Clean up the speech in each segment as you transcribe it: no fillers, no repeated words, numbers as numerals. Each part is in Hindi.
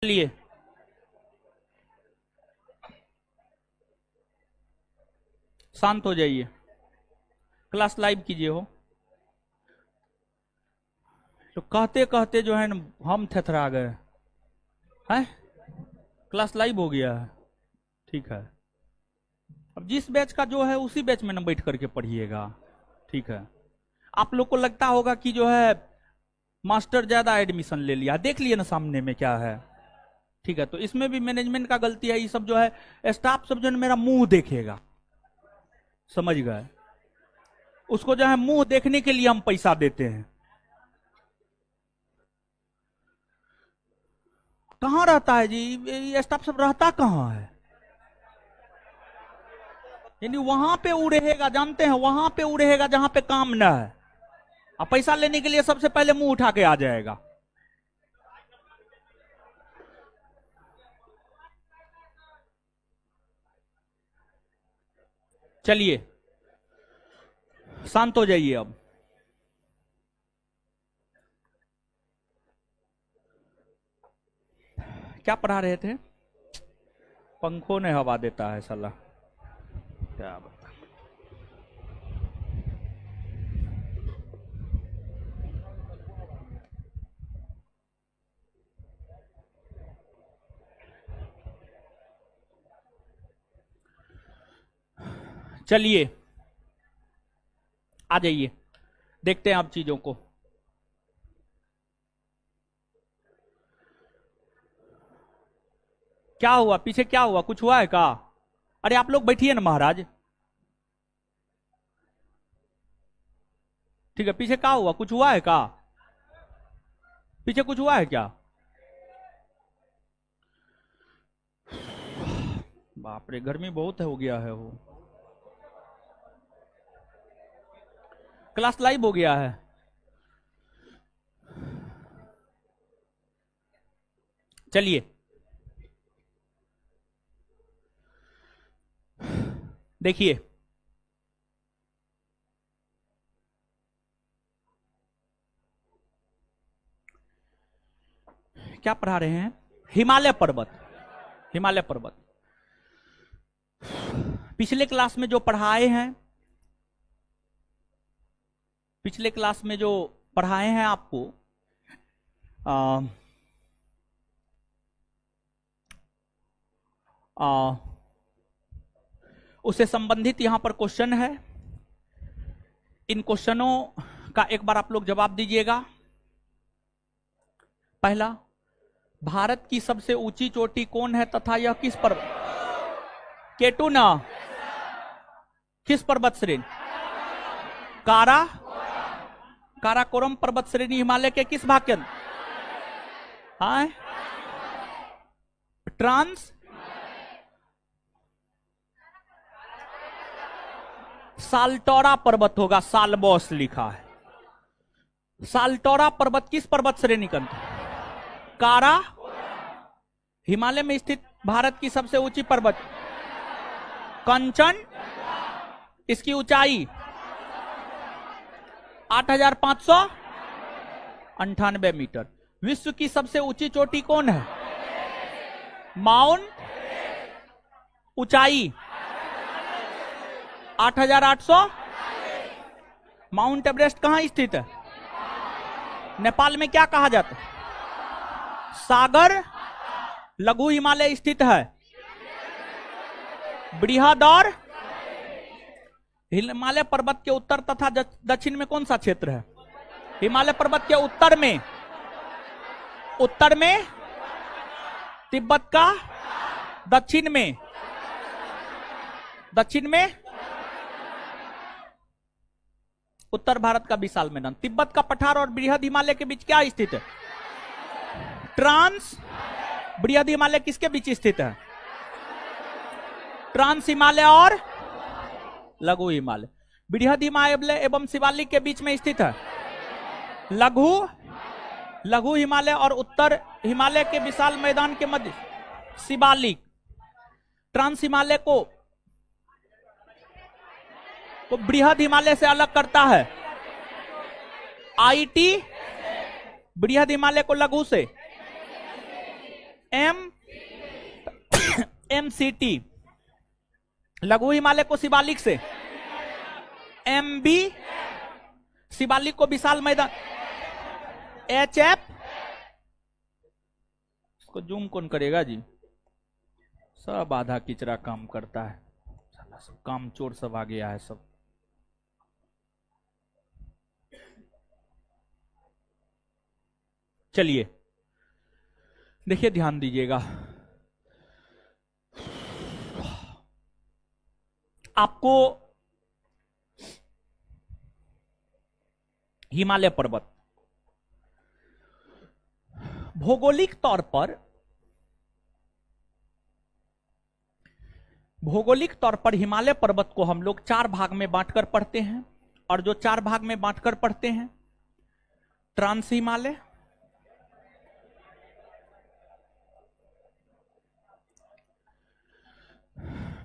लिए शांत हो जाइए, क्लास लाइव कीजिए हो। तो कहते कहते जो है ना हम थेथरा गए हैं। क्लास लाइव हो गया है, ठीक है। अब जिस बैच का जो है उसी बैच में ना बैठ करके पढ़िएगा, ठीक है। आप लोग को लगता होगा कि जो है मास्टर ज्यादा एडमिशन ले लिया, देख लिए ना सामने में क्या है, ठीक है। तो इसमें भी मैनेजमेंट का गलती है। ये सब जो है स्टाफ सब जो है मेरा मुंह देखेगा, समझ गए। उसको जो है मुंह देखने के लिए हम पैसा देते हैं। कहां रहता है जी ये स्टाफ सब, रहता कहां है? यानी वहां पे वो रहेगा, जानते हैं, वहां पे वो रहेगा जहां पे काम ना है। अब पैसा लेने के लिए सबसे पहले मुंह उठा के आ जाएगा। चलिए शांत हो जाइए। अब क्या पढ़ा रहे थे? पंखों ने हवा देता है साला, क्या बता। चलिए आ जाइए, देखते हैं आप चीजों को। क्या हुआ पीछे, क्या हुआ, कुछ हुआ है क्या? अरे आप लोग बैठिए ना महाराज, ठीक है। पीछे क्या हुआ, कुछ हुआ है क्या? पीछे कुछ हुआ है क्या? बाप रे, गर्मी बहुत हो गया है। वो क्लास लाइव हो गया है। चलिए देखिए, क्या पढ़ा रहे हैं? हिमालय पर्वत। हिमालय पर्वत पिछले क्लास में जो पढ़ाए हैं, पिछले क्लास में जो पढ़ाए हैं आपको, उससे संबंधित यहां पर क्वेश्चन है। इन क्वेश्चनों का एक बार आप लोग जवाब दीजिएगा। पहला, भारत की सबसे ऊंची चोटी कौन है तथा यह किस पर्वत? केटू ना, किस पर्वत श्रेणी? कारा, काराकोरम पर्वत श्रेणी हिमालय के किस भाग के अंदर? हाँ, ट्रांस साल्टोरा पर्वत होगा, सालबॉस लिखा है। साल्टोरा पर्वत किस पर्वत श्रेणी का? कारा, हिमालय में स्थित भारत की सबसे ऊंची पर्वत। कंचन, इसकी ऊंचाई 8,598 मीटर। विश्व की सबसे ऊंची चोटी कौन है? माउंट, ऊंचाई 8,800। माउंट एवरेस्ट कहां स्थित है? नेपाल में क्या कहा जाता है? सागर। लघु हिमालय स्थित है बृहद और हिमालय पर्वत के उत्तर तथा दक्षिण में कौन सा क्षेत्र है? हिमालय पर्वत के उत्तर में, उत्तर में तिब्बत का, दक्षिण में, दक्षिण में उत्तर भारत का विशाल मैदान। तिब्बत का पठार और बृहद हिमालय के बीच क्या स्थित है? ट्रांस। बृहद हिमालय किसके बीच स्थित है? ट्रांस हिमालय और लघु हिमालय। बृहद हिमालय एवं शिवालिक के बीच में स्थित है लघु, लघु हिमालय और उत्तर हिमालय के विशाल मैदान के मध्य शिवालिक। ट्रांस हिमालय को बृहद हिमालय से अलग करता है आईटी, बृहद हिमालय को लघु से। MCT, लघु हिमालय को शिवालिक से, MB, शिवालिक को विशाल मैदान, HF, इसको जूम कौन करेगा जी, सब आधा किचरा काम करता है, सब काम चोर सब आ गया है सब। चलिए देखिए, ध्यान दीजिएगा, आपको हिमालय पर्वत भौगोलिक तौर पर हिमालय पर्वत को हम लोग 4 भाग में बांटकर पढ़ते हैं, और जो 4 भाग में बांटकर पढ़ते हैं, ट्रांस हिमालय,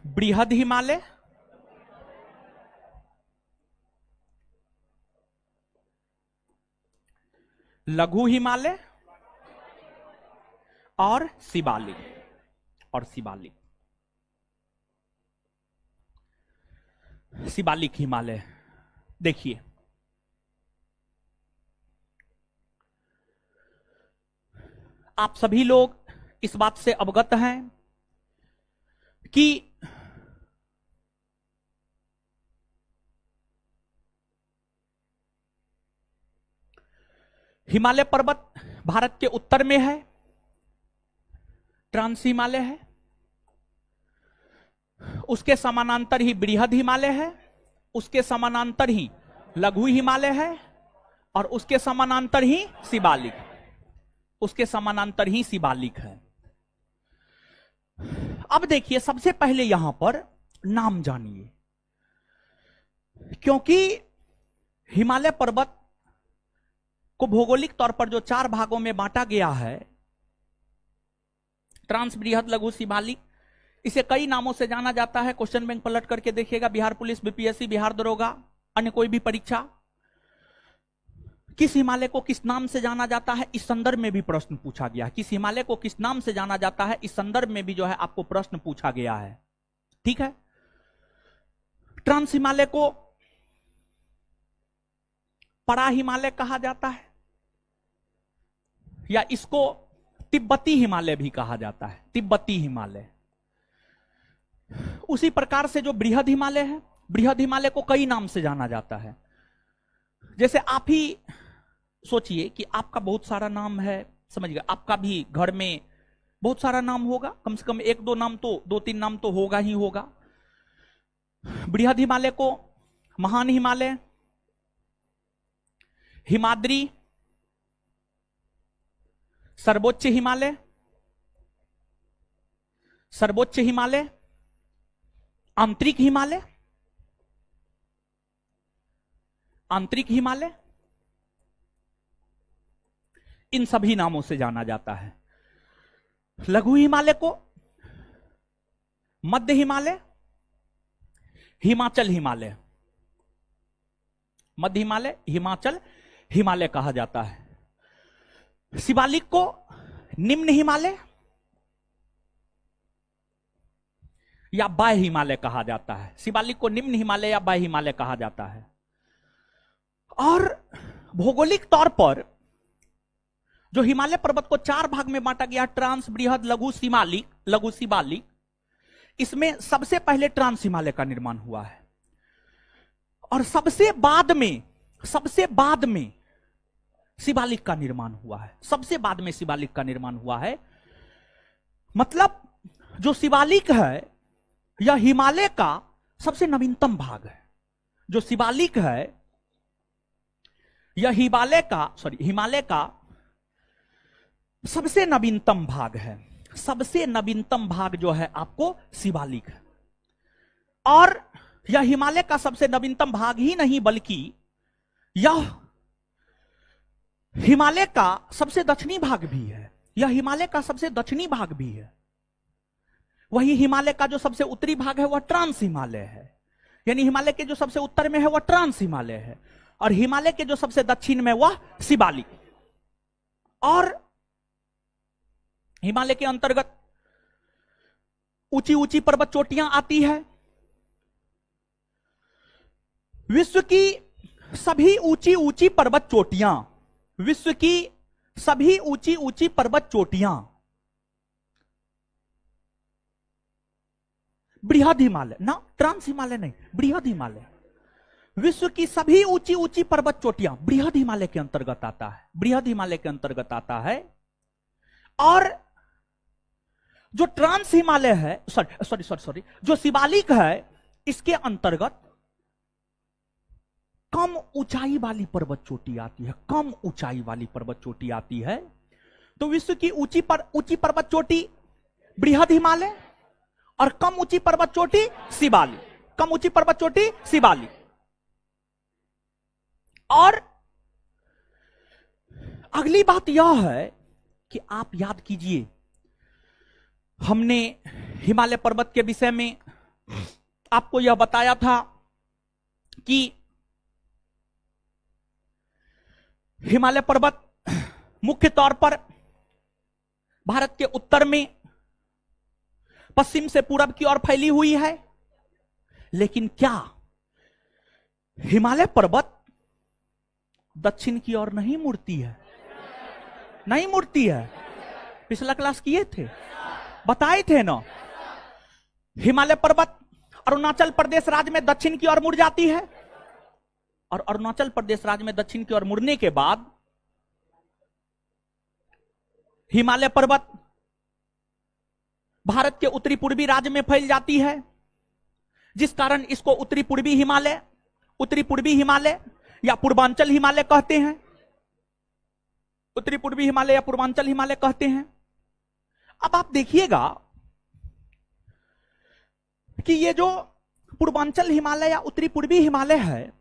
बृहद हिमालय, लघु हिमालय और शिवालिक, शिवालिक हिमालय। देखिए, आप सभी लोग इस बात से अवगत हैं कि हिमालय पर्वत भारत के उत्तर में है, ट्रांस हिमालय है, उसके समानांतर ही बृहद हिमालय है, उसके समानांतर ही लघु हिमालय है, और उसके समानांतर ही शिवालिक है। अब देखिए, सबसे पहले यहां पर नाम जानिए, क्योंकि हिमालय पर्वत को भौगोलिक तौर पर जो 4 भागों में बांटा गया है, ट्रांस, बृहद, लघु, शिवालिक, इसे कई नामों से जाना जाता है। क्वेश्चन बैंक पलट करके देखिएगा, बिहार पुलिस, बीपीएससी, बिहार दरोगा, अन्य कोई भी परीक्षा, किस हिमालय को किस नाम से जाना जाता है, इस संदर्भ में भी प्रश्न पूछा गया। किस हिमालय को किस नाम से जाना जाता है, इस संदर्भ में भी जो है आपको प्रश्न पूछा गया है। ठीक है, ट्रांस हिमालय को परा हिमालय कहा जाता है, या इसको तिब्बती हिमालय भी कहा जाता है, तिब्बती हिमालय। उसी प्रकार से जो बृहद हिमालय है, बृहद हिमालय को कई नाम से जाना जाता है। जैसे आप ही सोचिए कि आपका बहुत सारा नाम है, समझिएगा, आपका भी घर में बहुत सारा नाम होगा, कम से कम 1-2 नाम तो, 2-3 नाम तो होगा ही होगा। बृहद हिमालय को महान हिमालय, हिमाद्री, सर्वोच्च हिमालय, सर्वोच्च हिमालय, आंतरिक हिमालय, आंतरिक हिमालय, इन सभी नामों से जाना जाता है। लघु हिमालय को मध्य हिमालय, हिमाचल हिमालय, मध्य हिमालय, हिमाचल हिमालय कहा जाता है। शिवालिक को निम्न हिमालय या बाह्य हिमालय कहा जाता है। शिवालिक को निम्न हिमालय या बाह्य हिमालय कहा जाता है। और भौगोलिक तौर पर जो हिमालय पर्वत को 4 भाग में बांटा गया, ट्रांस, बृहद, लघु, शिवालिक, इसमें सबसे पहले ट्रांस हिमालय का निर्माण हुआ है, और सबसे बाद में शिवालिक का निर्माण हुआ है। सबसे बाद में शिवालिक का निर्माण हुआ है। मतलब जो शिवालिक है यह हिमालय का सबसे नवीनतम भाग है। जो शिवालिक है यह हिमालय का सबसे नवीनतम भाग है। सबसे नवीनतम भाग जो है आपको शिवालिक है। और यह हिमालय का सबसे नवीनतम भाग ही नहीं, बल्कि यह हिमालय का सबसे दक्षिणी भाग भी है। यह हिमालय का सबसे दक्षिणी भाग भी है। वही हिमालय का जो सबसे उत्तरी भाग है वह ट्रांस हिमालय है। यानी हिमालय के जो सबसे उत्तर में है वह ट्रांस हिमालय है, और हिमालय के जो सबसे दक्षिण में वह शिवालिक। और हिमालय के अंतर्गत ऊंची ऊंची पर्वत चोटियां आती है। विश्व की सभी ऊंची ऊंची पर्वत चोटियां, विश्व की सभी ऊंची ऊंची पर्वत चोटियां बृहद हिमालय, ना ट्रांस हिमालय नहीं, बृहद हिमालय, विश्व की सभी ऊंची ऊंची पर्वत चोटियां बृहद हिमालय के अंतर्गत आता है, बृहद हिमालय के अंतर्गत आता है। और जो ट्रांस हिमालय है, सॉरी, जो शिवालिक है, इसके अंतर्गत कम ऊंचाई वाली पर्वत चोटी आती है, कम ऊंचाई वाली पर्वत चोटी आती है। तो विश्व की ऊंची पर्वत चोटी बृहद हिमालय और कम ऊंची पर्वत चोटी शिवालिक, कम ऊंची पर्वत चोटी शिवालिक। और अगली बात यह है कि आप याद कीजिए, हमने हिमालय पर्वत के विषय में आपको यह बताया था कि हिमालय पर्वत मुख्य तौर पर भारत के उत्तर में पश्चिम से पूरब की ओर फैली हुई है। लेकिन क्या हिमालय पर्वत दक्षिण की ओर नहीं मुड़ती है? नहीं मुड़ती है। पिछला क्लास किए थे, बताए थे ना। हिमालय पर्वत अरुणाचल प्रदेश राज्य में दक्षिण की ओर मुड़ जाती है और अरुणाचल प्रदेश राज्य में दक्षिण की ओर मुड़ने के बाद हिमालय पर्वत भारत के उत्तरी पूर्वी राज्य में फैल जाती है, जिस कारण इसको उत्तरी पूर्वी हिमालय या पूर्वांचल हिमालय कहते हैं। उत्तरी पूर्वी हिमालय या पूर्वांचल हिमालय कहते हैं। अब आप देखिएगा कि ये जो पूर्वांचल हिमालय या उत्तरी पूर्वी हिमालय है,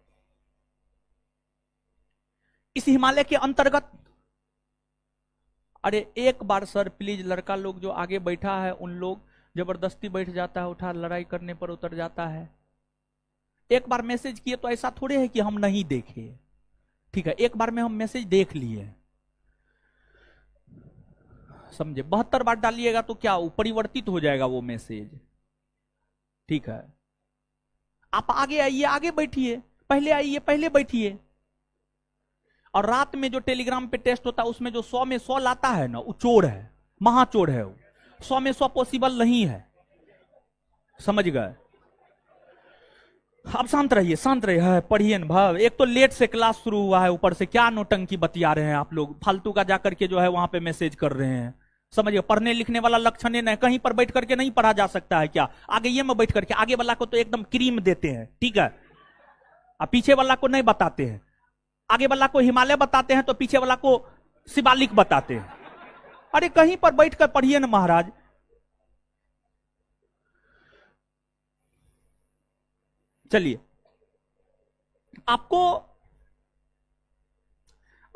इस हिमालय के अंतर्गत, अरे एक बार सर प्लीज, लड़का लोग जो आगे बैठा है उन लोग जबरदस्ती बैठ जाता है, उठा लड़ाई करने पर उतर जाता है। एक बार मैसेज किए तो ऐसा थोड़े है कि हम नहीं देखे, ठीक है, एक बार में हम मैसेज देख लिए, समझे। 72 बार डालिएगा तो क्या परिवर्तित हो जाएगा वो मैसेज, ठीक है। आप आगे आइए, आगे बैठिए, पहले आइए, पहले बैठिए। और रात में जो टेलीग्राम पे टेस्ट होता है उसमें जो 100 में 100 लाता है ना, वो चोर है, महाचोर है वो। 100 में 100 पॉसिबल नहीं है, समझ गए। अब शांत रहिए, शांत रहिए, पढ़िए न भाव। एक तो लेट से क्लास शुरू हुआ है, ऊपर से क्या नौटंकी बतिया रहे हैं आप लोग, फालतू का जाकर के जो है वहां पे मैसेज कर रहे हैं, समझिए। पढ़ने लिखने वाला लक्षण नहीं, कहीं पर बैठ करके नहीं पढ़ा जा सकता है क्या? आगे ये में बैठ करके, आगे वाला को तो एकदम क्रीम देते हैं, ठीक है, अब पीछे वाला को नहीं बताते हैं। आगे वाला को हिमालय बताते हैं तो पीछे वाला को शिवालिक बताते हैं। अरे कहीं पर बैठकर पढ़िए ना महाराज। चलिए, आपको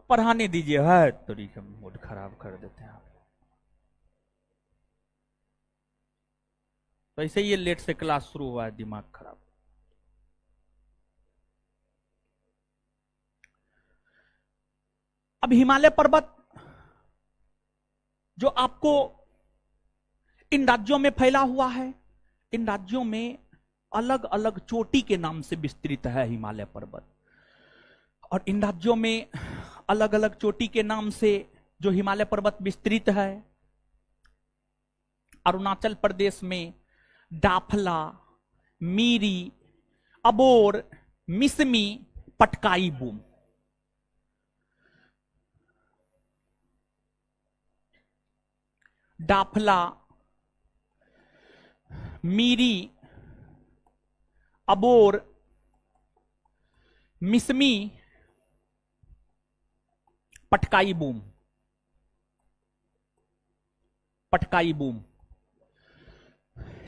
पढ़ाने दीजिए, है तरीके मूड खराब कर देते हैं आप। तो ऐसे ये लेट से क्लास शुरू हुआ है, दिमाग खराब। अब हिमालय पर्वत जो आपको इन राज्यों में फैला हुआ है, इन राज्यों में अलग अलग चोटी के नाम से विस्तृत है हिमालय पर्वत। और इन राज्यों में अलग अलग चोटी के नाम से जो हिमालय पर्वत विस्तृत है, अरुणाचल प्रदेश में डाफला, मीरी, अबोर, मिसमी, पटकाई बूम। डाफला, मीरी, अबोर, मिसमी, पटकाई बूम, पटकाई बूम,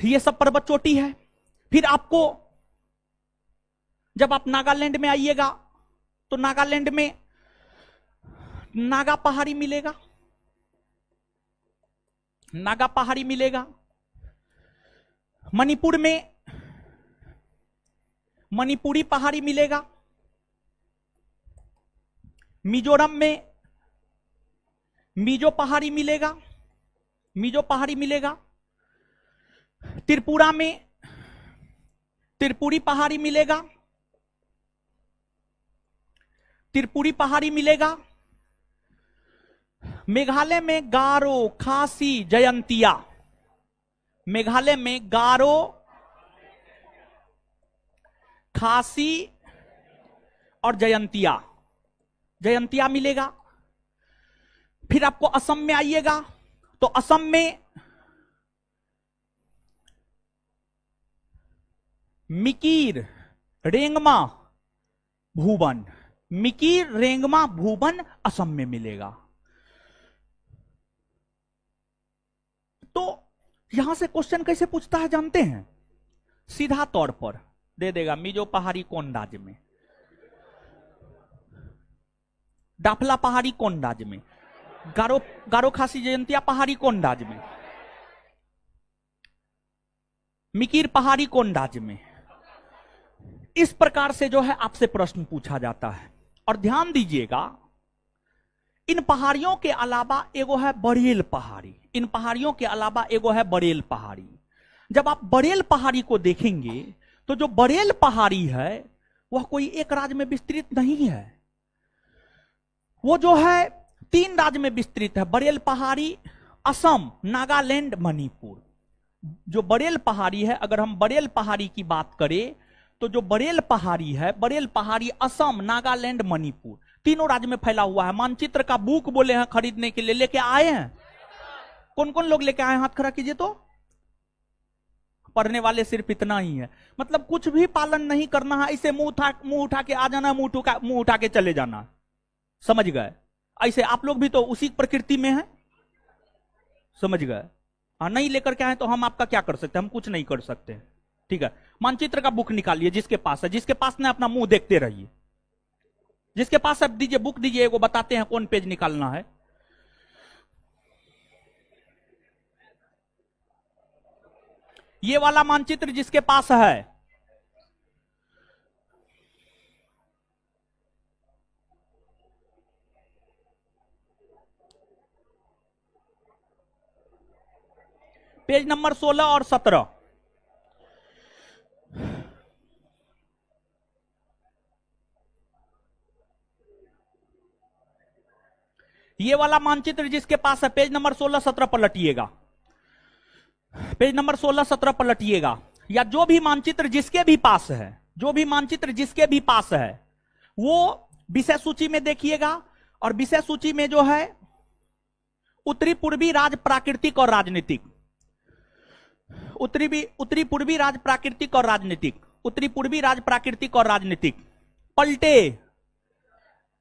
ये सब पर्वत चोटी है। फिर आपको जब आप नागालैंड में आइएगा तो नागालैंड में नागा पहाड़ी मिलेगा, नागा पहाड़ी मिलेगा। मणिपुर में मणिपुरी पहाड़ी मिलेगा। मिजोरम में मिजो पहाड़ी मिलेगा। मिजो पहाड़ी मिलेगा, त्रिपुरा में त्रिपुरी पहाड़ी मिलेगा, त्रिपुरी पहाड़ी मिलेगा, मेघालय में गारो, खासी, जयंतिया, मेघालय में गारो, खासी और जयंतिया, जयंतिया मिलेगा। फिर आपको असम में आइएगा तो असम में मिकिर, रेंगमा, भूबन, मिकिर, रेंगमा, भूबन असम में मिलेगा। तो यहां से क्वेश्चन कैसे पूछता है जानते हैं? सीधा तौर पर दे देगा मिजो पहाड़ी कौन राज्य में, डाफला पहाड़ी कौन राज्य में, गारो खासी जयंतिया पहाड़ी कौन राज्य में, मिकिर पहाड़ी कौन राज्य में। इस प्रकार से जो है आपसे प्रश्न पूछा जाता है। और ध्यान दीजिएगा, इन पहाड़ियों के अलावा एगो है बरेल पहाड़ी, इन पहाड़ियों के अलावा एगो है बरेल पहाड़ी। जब आप बरेल पहाड़ी को देखेंगे तो जो बरेल पहाड़ी है वह कोई एक राज्य में विस्तृत नहीं है, वो जो है 3 राज्य में विस्तृत है। बरेल पहाड़ी असम, नागालैंड, मणिपुर। जो बरेल पहाड़ी है, अगर हम बरेल पहाड़ी की बात करें तो जो बरेल पहाड़ी है, बरेल पहाड़ी असम, नागालैंड, मणिपुर तीनों राज्य में फैला हुआ है। मानचित्र का बुक बोले हैं खरीदने के लिए, लेके आए हैं? कौन कौन लोग लेके आए? हाथ खड़ा कीजिए तो। पढ़ने वाले सिर्फ इतना ही है, मतलब कुछ भी पालन नहीं करना है, ऐसे मुंह उठा के आ जाना, मुंह उठा के चले जाना, समझ गए? ऐसे आप लोग भी तो उसी प्रकृति में हैं, समझ गए? नहीं लेकर के आए तो हम आपका क्या कर सकते हैं? हम कुछ नहीं कर सकते, ठीक है। मानचित्र का बुक निकालिए जिसके पास है, जिसके पास नहीं अपना मुंह देखते रहिए, जिसके पास अब दीजिए बुक दीजिए, वो बताते हैं कौन पेज निकालना है। ये वाला मानचित्र जिसके पास है, पेज नंबर 16 और 17। ये वाला मानचित्र जिसके पास है, पेज नंबर 16 17 पलटिएगा, पेज नंबर 16 17 पलटिएगा। या जो भी मानचित्र जिसके भी पास है, जो भी मानचित्र जिसके भी पास है, वो विषय सूची में देखिएगा। और विषय सूची में जो है उत्तरी पूर्वी राज्य प्राकृतिक और राजनीतिक, उत्तरी पूर्वी राज्य प्राकृतिक और राजनीतिक, उत्तरी पूर्वी राज्य प्राकृतिक और राजनीतिक पलटे।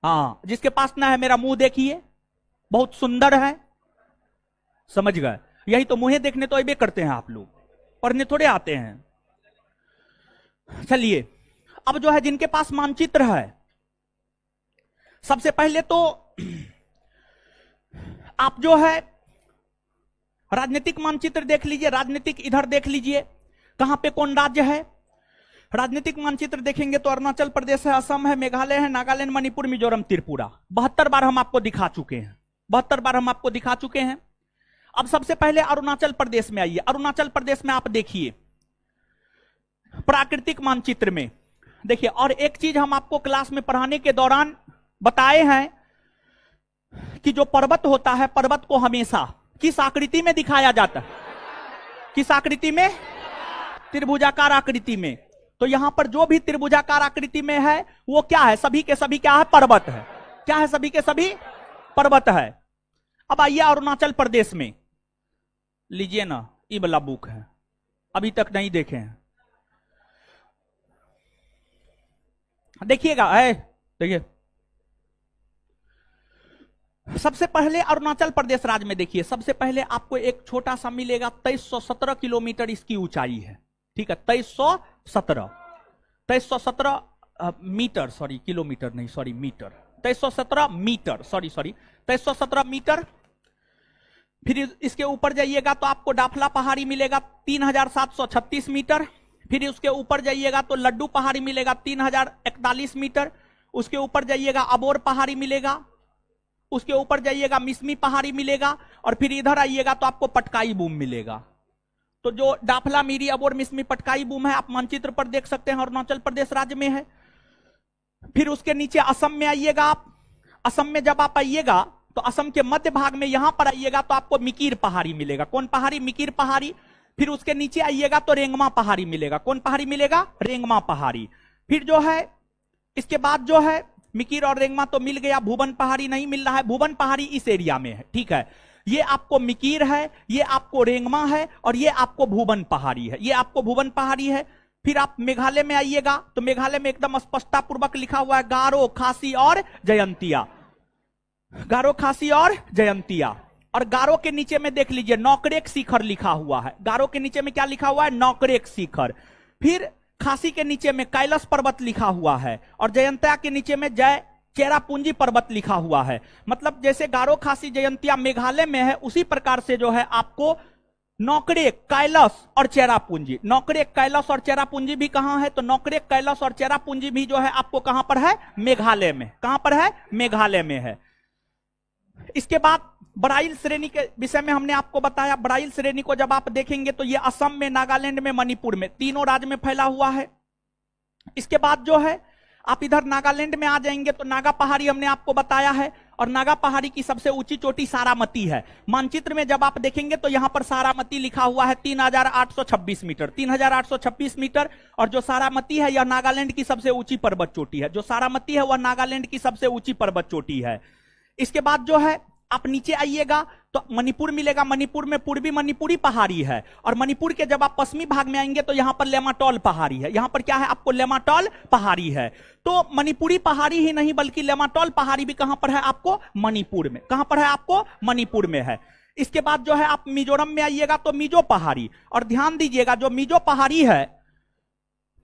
हाँ, जिसके पास ना है मेरा मुंह देखिए, बहुत सुंदर है, समझ गए? यही तो मुंह देखने तो अबे करते हैं आप लोग, पढ़ने थोड़े आते हैं। चलिए, अब जो है जिनके पास मानचित्र है, सबसे पहले तो आप जो है राजनीतिक मानचित्र देख लीजिए, राजनीतिक इधर देख लीजिए कहां पे कौन राज्य है। राजनीतिक मानचित्र देखेंगे तो अरुणाचल प्रदेश है, असम है, मेघालय है, नागालैंड, मणिपुर, मिजोरम, त्रिपुरा। 72 बार हम आपको दिखा चुके हैं, 72 बार हम आपको दिखा चुके हैं। अब सबसे पहले अरुणाचल प्रदेश में आइए। अरुणाचल प्रदेश में आप देखिए प्राकृतिक मानचित्र में देखिए। और एक चीज हम आपको क्लास में पढ़ाने के दौरान बताए हैं कि जो पर्वत होता है, पर्वत को हमेशा किस आकृति में दिखाया जाता है? किस आकृति में? त्रिभुजाकार आकृति में। तो यहां पर जो भी त्रिभुजाकार आकृति में है वो क्या है? सभी के सभी क्या है? पर्वत है। क्या है? सभी के सभी पर्वत है। अब आइए अरुणाचल प्रदेश में, लीजिए ना, ये वाला बुक है, अभी तक नहीं देखे हैं, देखिएगा। देखिए, सबसे पहले अरुणाचल प्रदेश राज्य में देखिए, सबसे पहले आपको एक छोटा सा मिलेगा, 2317 किलोमीटर इसकी ऊंचाई है, ठीक है। 2317 मीटर, सॉरी किलोमीटर नहीं, sorry metre, 2317 metre, sorry 2317 metre. फिर इसके ऊपर जाइएगा तो आपको डाफला पहाड़ी मिलेगा 3736 मीटर। फिर उसके ऊपर जाइएगा तो लड्डू पहाड़ी मिलेगा 3041 मीटर। उसके ऊपर जाइएगा अबोर पहाड़ी मिलेगा उसके ऊपर जाइएगा मिसमी पहाड़ी मिलेगा, और फिर इधर आइएगा तो आपको पटकाई बूम मिलेगा। तो जो डाफला, मीरी, अबोर, मिसमी, पटकाई बूम है, आप मानचित्र पर देख सकते हैं, अरुणाचल प्रदेश राज्य में है। फिर उसके नीचे असम में आइएगा आप। असम में जब आप आइएगा तो असम के मध्य भाग में यहां पर आइएगा तो आपको मिकिर पहाड़ी मिलेगा। कौन पहाड़ी? मिकिर पहाड़ी। फिर उसके नीचे आइएगा तो रेंगमा पहाड़ी मिलेगा। कौन पहाड़ी मिलेगा? रेंगमा पहाड़ी। फिर जो है इसके बाद जो है मिकिर और रेंगमा तो मिल गया, भुवन पहाड़ी नहीं मिल रहा है। भुवन पहाड़ी इस एरिया में है, ठीक है। ये आपको मिकिर है, ये आपको रेंगमा है, और ये आपको भुवन पहाड़ी है। ये आपको भुवन पहाड़ी है। फिर आप मेघालय में आइएगा तो मेघालय में एकदम स्पष्टता पूर्वक लिखा हुआ है गारो, खासी और जयंतिया। गारो, खासी और जयंतिया। और गारो के नीचे में देख लीजिए नौकरेक शिखर लिखा हुआ है। गारो के नीचे में क्या लिखा हुआ है? नौकरेक शिखर। फिर खासी के नीचे में कैलाश पर्वत लिखा हुआ है, और जयंतिया के नीचे में जय चेरापूंजी पर्वत लिखा हुआ है। मतलब जैसे गारो, खासी, जयंतिया मेघालय में है, उसी प्रकार से जो है आपको नौकरेक, कैलाश और चेरापूंजी। नौकरेक, कैलाश और चेरापूंजी भी कहां है? तो नौकरेक, कैलाश और चेरापूंजी भी जो है आपको कहां पर है? मेघालय में। कहां पर है? मेघालय में है। इसके बाद बराइल श्रेणी के विषय में हमने आपको बताया। बराइल श्रेणी को जब आप देखेंगे तो ये असम में, नागालैंड में, मणिपुर में, तीनों राज्य में फैला हुआ है। इसके बाद जो है आप इधर नागालैंड में आ जाएंगे तो नागा पहाड़ी हमने आपको बताया है, और नागा पहाड़ी की सबसे ऊंची चोटी सारामती है। मानचित्र में जब आप देखेंगे तो यहां पर सारामती लिखा हुआ है 3826 मीटर, 3826 मीटर। और जो सारामती है यह नागालैंड की सबसे ऊंची पर्वत चोटी है। जो सारामती है वह नागालैंड की सबसे ऊंची पर्वत चोटी है। इसके बाद जो है आप नीचे आइएगा तो मणिपुर मिलेगा। मणिपुर में पूर्वी मणिपुरी पहाड़ी है, और मणिपुर के जब आप पश्चिमी भाग में आएंगे तो यहां पर लेमाटोल पहाड़ी है। यहां पर क्या है? आपको लेमाटोल पहाड़ी है। तो मणिपुरी पहाड़ी ही नहीं बल्कि लेमाटोल पहाड़ी भी कहां पर है? आपको मणिपुर में। कहां पर है? आपको मणिपुर में है। इसके बाद जो है आप मिजोरम में आइएगा तो मिजो पहाड़ी। और ध्यान दीजिएगा जो मिजो पहाड़ी है,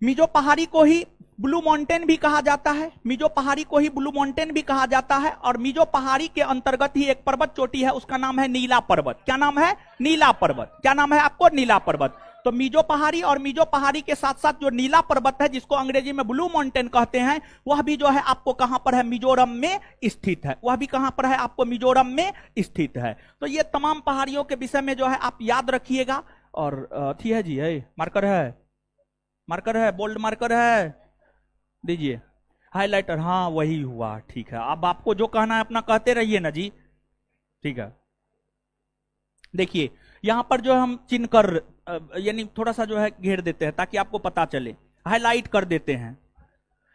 मिजो पहाड़ी को ही ब्लू माउंटेन भी कहा जाता है। मिजो पहाड़ी को ही ब्लू माउंटेन भी कहा जाता है। और मिजो पहाड़ी के अंतर्गत ही एक पर्वत चोटी है, उसका नाम है नीला पर्वत। क्या नाम है? नीला पर्वत। क्या नाम है आपको? नीला पर्वत। तो मिजो पहाड़ी और मिजो पहाड़ी के साथ साथ जो नीला पर्वत है, जिसको अंग्रेजी में ब्लू माउंटेन कहते हैं, वह भी जो है आपको कहां पर है? मिजोरम में स्थित है। वह भी कहां पर है? आपको मिजोरम में स्थित है। तो ये तमाम पहाड़ियों के विषय में जो है आप याद रखिएगा। और थी है जी, है मार्कर है, मार्कर है, बोल्ड मार्कर है, दीजिए हाइलाइटर। हाँ वही हुआ, ठीक है। अब आपको जो कहना है अपना कहते रहिए ना जी, ठीक है। देखिए यहां पर जो हम चिन्ह कर यानी थोड़ा सा जो है घेर देते हैं ताकि आपको पता चले, हाईलाइट कर देते हैं।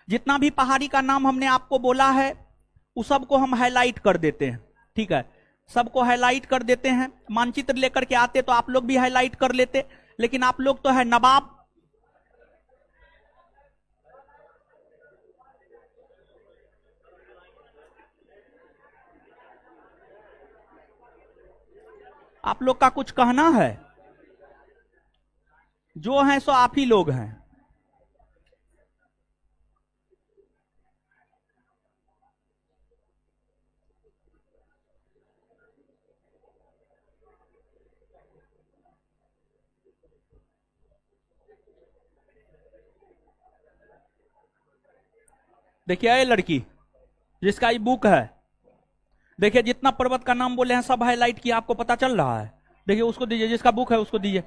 जितना भी पहाड़ी का नाम हमने आपको बोला है उस सबको हम हाईलाइट कर देते हैं, ठीक है। सबको हाईलाइट कर देते हैं। मानचित्र लेकर के आते तो आप लोग भी हाईलाइट कर लेते, लेकिन आप लोग तो है नवाब। आप लोग का कुछ कहना है? जो हैं सो आप ही लोग हैं। देखिए ये लड़की जिसका ये बुक है, देखिए जितना पर्वत का नाम बोले हैं सब हाईलाइट किया, आपको पता चल रहा है। देखिए उसको दीजिए, जिसका बुक है उसको दीजिए।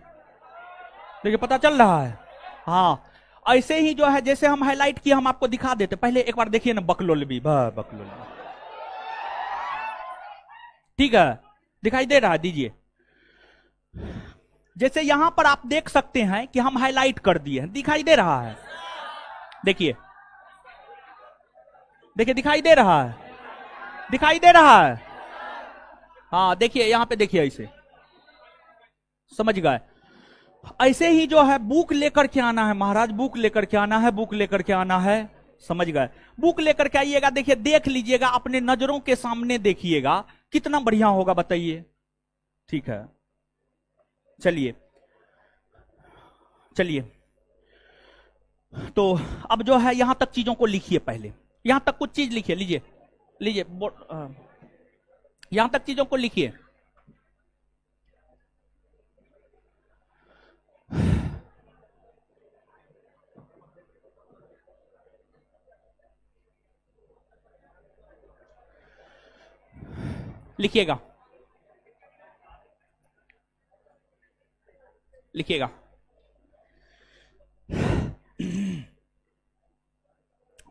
देखिए पता चल रहा है। हाँ ऐसे ही जो है जैसे हम हाईलाइट किए हम आपको दिखा देते। पहले एक बार देखिए ना बकलोलबी, बकलोलबी, ठीक है, दिखाई दे रहा है, दीजिए। जैसे यहां पर आप देख सकते हैं कि हम हाईलाइट कर दिए हैं, दिखाई दे रहा है। देखिए देखिए दिखाई दे रहा है, दिखाई दे रहा है। हाँ देखिए यहां पे देखिए, ऐसे समझ गए। ऐसे ही जो है बुक लेकर के आना है महाराज, बुक लेकर के आना है, बुक लेकर के आना है, समझ गए। बुक लेकर के आइएगा, देखिए देख लीजिएगा, अपने नजरों के सामने देखिएगा, कितना बढ़िया होगा बताइए, ठीक है। चलिए चलिए, तो अब जो है यहां तक चीजों को लिखिए, पहले यहां तक कुछ चीज लिखिए, लीजिए लीजिए, यहां तक चीजों को लिखिए। लिखिएगा, लिखिएगा।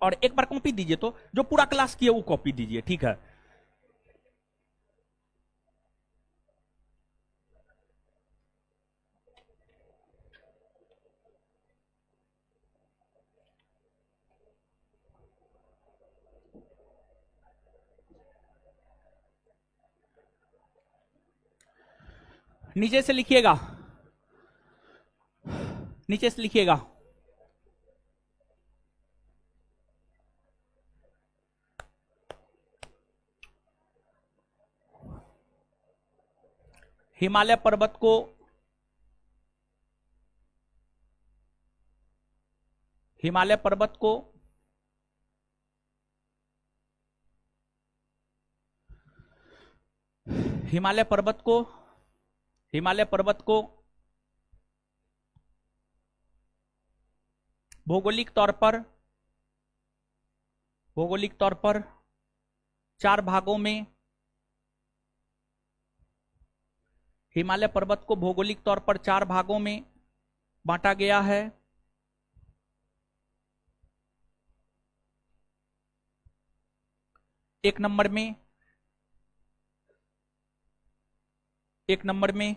और एक बार कॉपी दीजिए, तो जो पूरा क्लास किया वो कॉपी दीजिए, ठीक है। नीचे से लिखिएगा, नीचे से लिखिएगा। हिमालय पर्वत को हिमालय पर्वत को हिमालय पर्वत को हिमालय पर्वत को भौगोलिक तौर पर 4 भागों में, हिमालय पर्वत को भौगोलिक तौर पर 4 भागों में बांटा गया है। एक नंबर में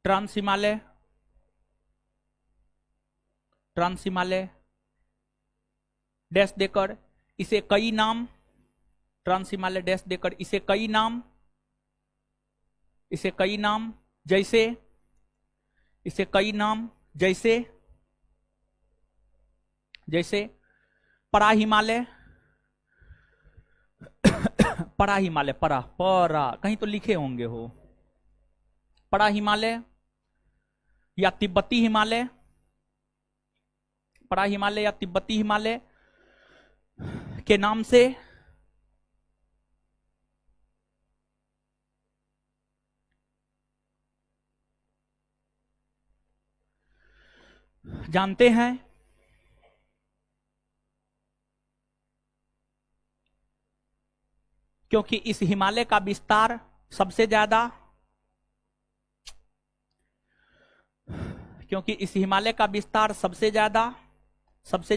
ट्रांस हिमालय डैश देकर इसे कई नाम, ट्रांस हिमालय डैश देकर इसे कई नाम जैसे, इसे कई नाम जैसे परा हिमालय, परा हिमालय, परा कहीं तो लिखे होंगे हो, परा हिमालय या तिब्बती हिमालय, परा हिमालय या तिब्बती हिमालय के नाम से जानते हैं। क्योंकि इस हिमालय का विस्तार सबसे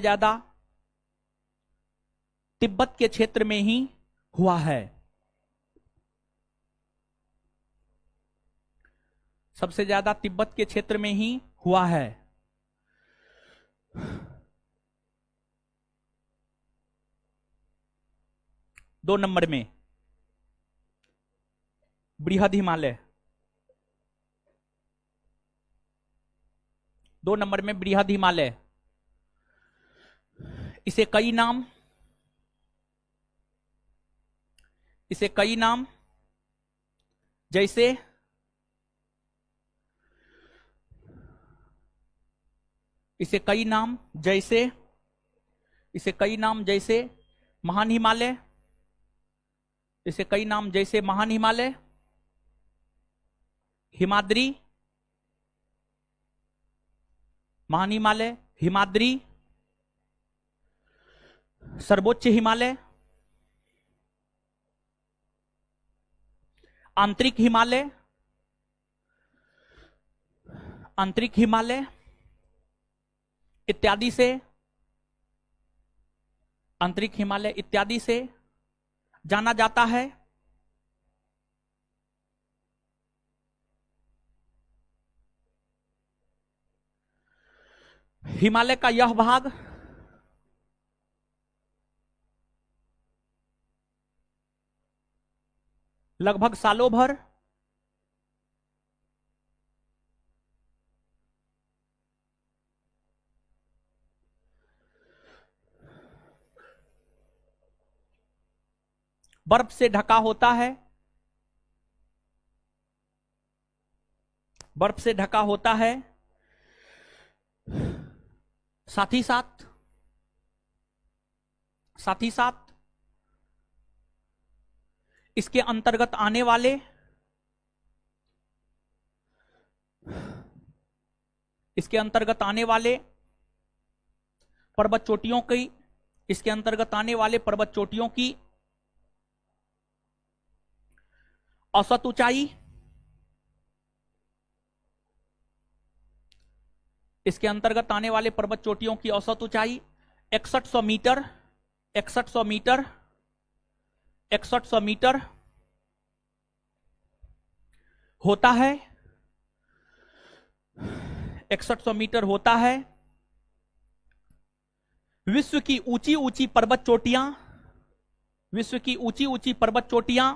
ज्यादा तिब्बत के क्षेत्र में ही हुआ है। सबसे ज्यादा तिब्बत के क्षेत्र में ही हुआ है। 2 नंबर में बृहद हिमालय, 2 नंबर में बृहद हिमालय, इसे कई नाम जैसे महान हिमालय, हिमाद्री, महान हिमालय, हिमाद्री, सर्वोच्च हिमालय, आंतरिक हिमालय इत्यादि से जाना जाता है। हिमालय का यह भाग लगभग सालों भर बर्फ से ढका होता है, साथ ही साथ इसके अंतर्गत आने वाले पर्वत चोटियों की इसके अंतर्गत आने वाले पर्वत चोटियों की औसत ऊंचाई, इसके अंतर्गत आने वाले पर्वत चोटियों की औसत ऊंचाई 6100 मीटर, 6100 मीटर, 6100 मीटर होता है, 6100 मीटर होता है। विश्व की ऊंची ऊंची पर्वत चोटियां, विश्व की ऊंची ऊंची पर्वत चोटियां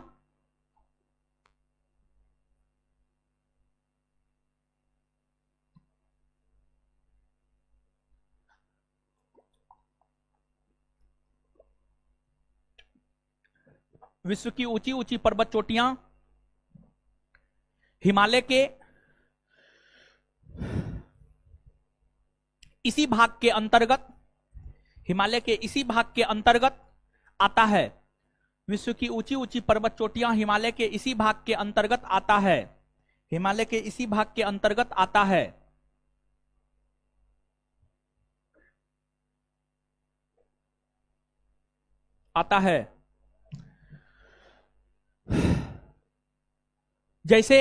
विश्व की ऊंची ऊंची पर्वत चोटियां हिमालय के इसी भाग के अंतर्गत, हिमालय के इसी भाग के अंतर्गत आता है। विश्व की ऊंची ऊंची पर्वत चोटियां हिमालय के इसी भाग के अंतर्गत आता है, हिमालय के इसी भाग के अंतर्गत आता है। आता है जैसे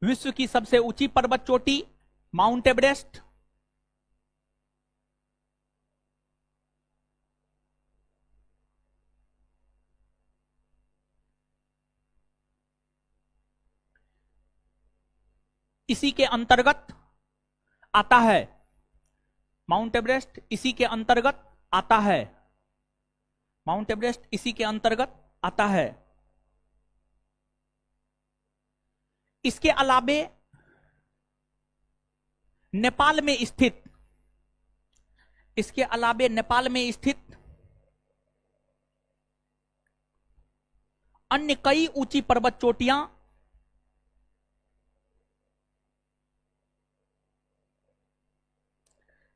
विश्व की सबसे ऊंची पर्वत चोटी माउंट एवरेस्ट, इसी के अंतर्गत आता है। माउंट एवरेस्ट इसी के अंतर्गत आता है, माउंट एवरेस्ट इसी के अंतर्गत आता है। इसके अलावे नेपाल में स्थित, इसके अलावे नेपाल में स्थित अन्य कई ऊंची पर्वत चोटियां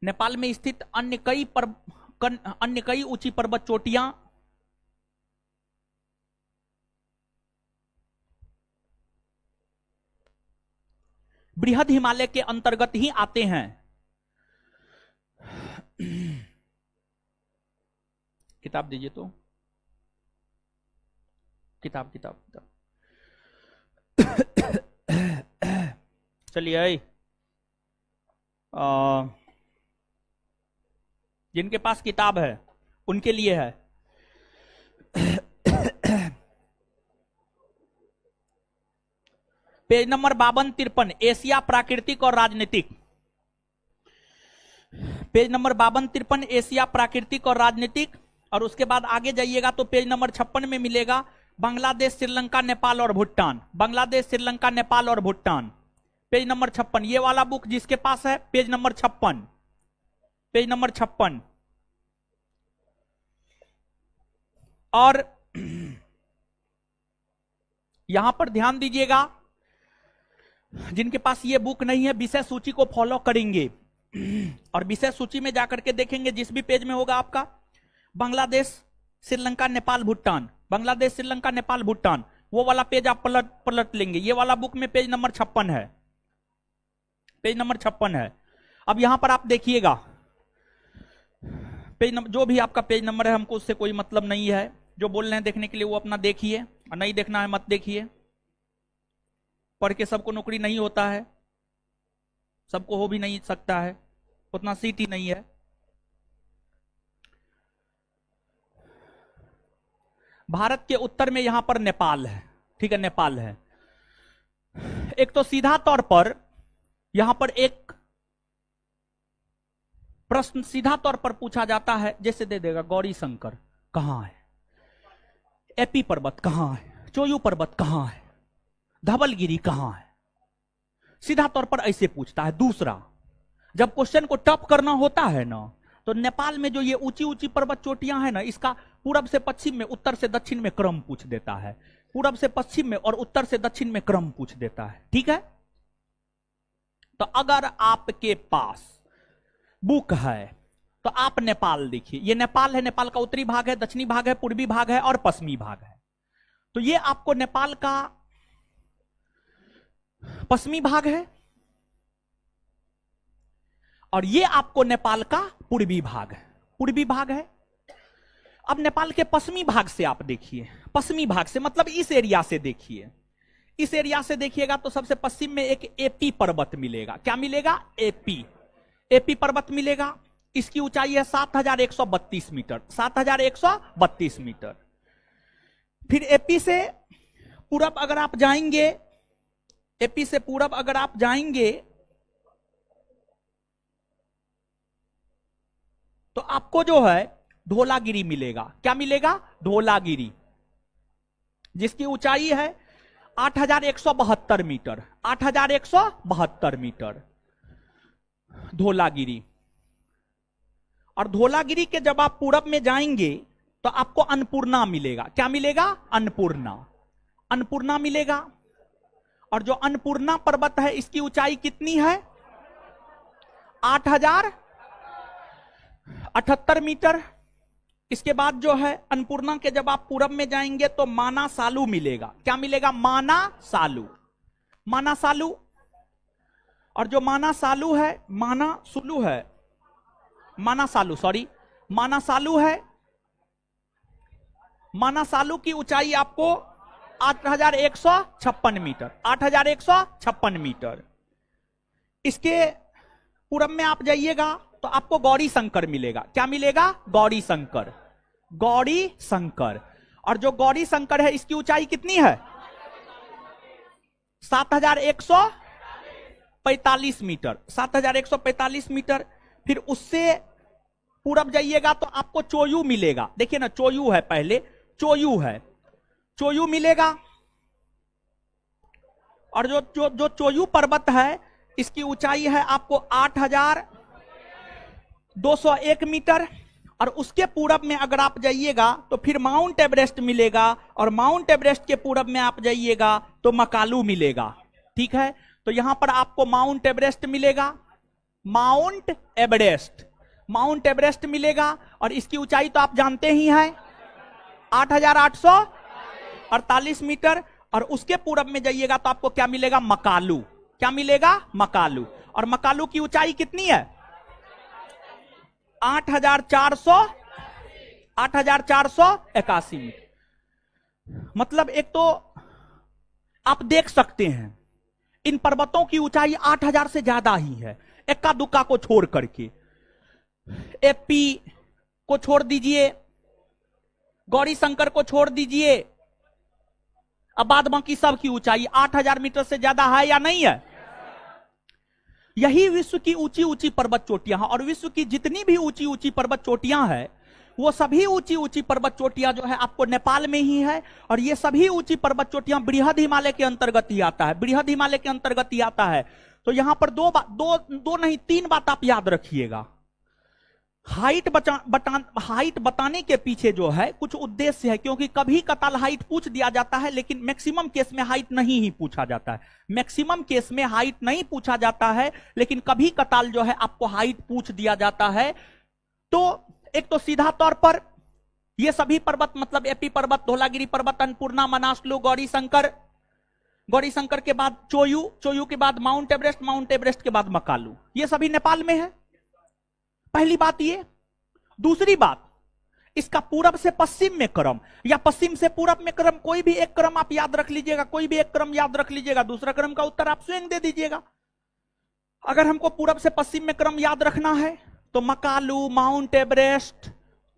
नेपाल में स्थित अन्य कई ऊंची पर्वत चोटियां बृहद हिमालय के अंतर्गत ही आते हैं। किताब दीजिए तो, किताब किताब किताब चलिए। जिनके पास किताब है उनके लिए है। पेज नंबर 52-53, एशिया प्राकृतिक और राजनीतिक। पेज नंबर 52-53 एशिया प्राकृतिक और राजनीतिक। और उसके बाद आगे जाइएगा तो पेज नंबर 56 में मिलेगा बांग्लादेश, श्रीलंका, नेपाल और भूटान। बांग्लादेश, श्रीलंका, नेपाल और भूटान, पेज नंबर 56। ये वाला बुक जिसके पास है पेज नंबर 56, पेज नंबर 56। और यहां पर ध्यान दीजिएगा, जिनके पास ये बुक नहीं है विषय सूची को फॉलो करेंगे और विषय सूची में जाकर के देखेंगे, जिस भी पेज में होगा आपका बांग्लादेश, श्रीलंका, नेपाल, भूटान, बांग्लादेश, श्रीलंका, नेपाल, भूटान, वो वाला पेज आप पलट लेंगे। ये वाला बुक में पेज नंबर 56 है, पेज नंबर 56 है। अब यहां पर आप देखिएगा, पेज नंबर, जो भी आपका पेज नंबर है हमको उससे कोई मतलब नहीं है। जो बोल रहे हैं देखने के लिए वो अपना देखिए, और नहीं देखना है मत देखिए। पढ़ के सबको नौकरी नहीं होता है, सबको हो भी नहीं सकता है, उतना सीट ही नहीं है। भारत के उत्तर में यहां पर नेपाल है, ठीक है, नेपाल है। एक तो सीधा तौर पर यहां पर एक प्रश्न सीधा तौर पर पूछा जाता है, जैसे दे देगा गौरी शंकर कहां है, एपी पर्वत कहां है, चोयू पर्वत कहां है, धवलगिरी कहां है, सीधा तौर पर ऐसे पूछता है। दूसरा, जब क्वेश्चन को टफ करना होता है ना, तो नेपाल में जो ये ऊंची ऊंची पर्वत चोटियां हैं ना, इसका पूरब से पश्चिम में, उत्तर से दक्षिण में क्रम पूछ देता है। पूरब से पश्चिम में और उत्तर से दक्षिण में क्रम पूछ देता है, ठीक है। तो अगर आपके पास बुक है तो आप नेपाल देखिए, ये नेपाल है, नेपाल का उत्तरी भाग है, दक्षिणी भाग है, पूर्वी भाग है और पश्चिमी भाग है। तो ये आपको नेपाल का पश्चिमी भाग है और ये आपको नेपाल का पूर्वी भाग है, पूर्वी भाग है। अब नेपाल के पश्चिमी भाग से आप देखिए, पश्चिमी भाग से मतलब इस एरिया से देखिए, इस एरिया से देखिएगा तो सबसे पश्चिम में एक एपी पर्वत मिलेगा। क्या मिलेगा? एपी, एपी पर्वत मिलेगा। इसकी ऊंचाई है 7132 मीटर, 7132 मीटर। फिर एपी से पूरब अगर आप जाएंगे, एपी से पूरब अगर आप जाएंगे तो आपको जो है धौलागिरी मिलेगा। क्या मिलेगा? धौलागिरी, जिसकी ऊंचाई है 8172 मीटर, 8172 मीटर धौलागिरी। और धौलागिरी के जब आप पूरब में जाएंगे तो आपको अन्नपूर्णा मिलेगा। क्या मिलेगा? अन्नपूर्णा, अन्नपूर्णा मिलेगा। और जो अन्नपूर्णा पर्वत है इसकी ऊंचाई कितनी है? 8078 मीटर। इसके बाद जो है अन्नपूर्णा के जब आप पूरब में जाएंगे तो माना सालू मिलेगा। क्या मिलेगा? माना सालू, माना सालू। और जो माना सालू है, माना सुलू है, माना सालू, सॉरी, माना सालू है। माना सालू की ऊंचाई आपको 8156 मीटर, 8156 मीटर। इसके पूरब में आप जाइएगा तो आपको गौरी शंकर मिलेगा। क्या मिलेगा? गौरी शंकर, गौरी शंकर। और जो गौरी शंकर है इसकी ऊंचाई कितनी है? 7145 मीटर, 7145 मीटर। फिर उससे पूरब जाइएगा तो आपको चोयू मिलेगा। देखिए ना, चोयू है, पहले चोयू है, चोयू मिलेगा। और जो चोयू पर्वत है इसकी ऊंचाई है आपको 8201 मीटर। और उसके पूरब में अगर आप जाइएगा तो फिर माउंट एवरेस्ट मिलेगा। और माउंट एवरेस्ट के पूरब में आप जाइएगा तो मकालू मिलेगा। ठीक है, तो यहां पर आपको माउंट एवरेस्ट मिलेगा, माउंट एवरेस्ट, माउंट एवरेस्ट मिलेगा। और इसकी ऊंचाई तो आप जानते ही हैं, 8848 मीटर। और उसके पूरब में जाइएगा तो आपको क्या मिलेगा? मकालू। क्या मिलेगा? मकालू। और मकालू की ऊंचाई कितनी है? 8481 मीटर। मतलब एक तो आप देख सकते हैं इन पर्वतों की ऊंचाई 8000 से ज्यादा ही है, एक्का दुक्का को छोड़ करके। एपी को छोड़ दीजिए, गौरी शंकर को छोड़ दीजिए, अब बाद बाकी सब की ऊंचाई 8000 मीटर से ज्यादा है या नहीं है? यही विश्व की ऊंची ऊंची पर्वत चोटियां हैं। और विश्व की जितनी भी ऊंची ऊंची पर्वत चोटियां हैं वो सभी ऊंची ऊंची पर्वत चोटियां जो है आपको नेपाल में ही है। और ये सभी ऊंची पर्वत चोटियां बृहद हिमालय के अंतर्गत ही आता है, बृहद हिमालय के अंतर्गत ही आता है। तो यहां पर दो नहीं 3 बात आप याद रखिएगा। हाइट हाइट बताने के पीछे जो है कुछ उद्देश्य है, क्योंकि कभी कताल हाइट पूछ दिया जाता है लेकिन मैक्सिमम केस में हाइट नहीं ही पूछा जाता है। मैक्सिमम केस में हाइट नहीं पूछा जाता है लेकिन कभी कताल जो है आपको हाइट पूछ दिया जाता है। तो एक तो सीधा तौर पर ये सभी पर्वत मतलब एपी पर्वत, धौलागिरी पर्वत, अन्नपूर्णा, मनासलू, गौरी शंकर, गौरी शंकर के बाद चोयू, चोयू के बाद माउंट एवरेस्ट, माउंट एवरेस्ट के बाद मकालू, ये सभी नेपाल में है। पहली बात ये। दूसरी बात, इसका पूरब से पश्चिम में क्रम या पश्चिम से पूरब में क्रम, कोई भी एक क्रम आप याद रख लीजिएगा, कोई भी एक क्रम याद रख लीजिएगा, दूसरा क्रम का उत्तर आप स्वयं दे दीजिएगा। अगर हमको पूरब से पश्चिम में क्रम याद रखना है तो मकालू, माउंट एवरेस्ट,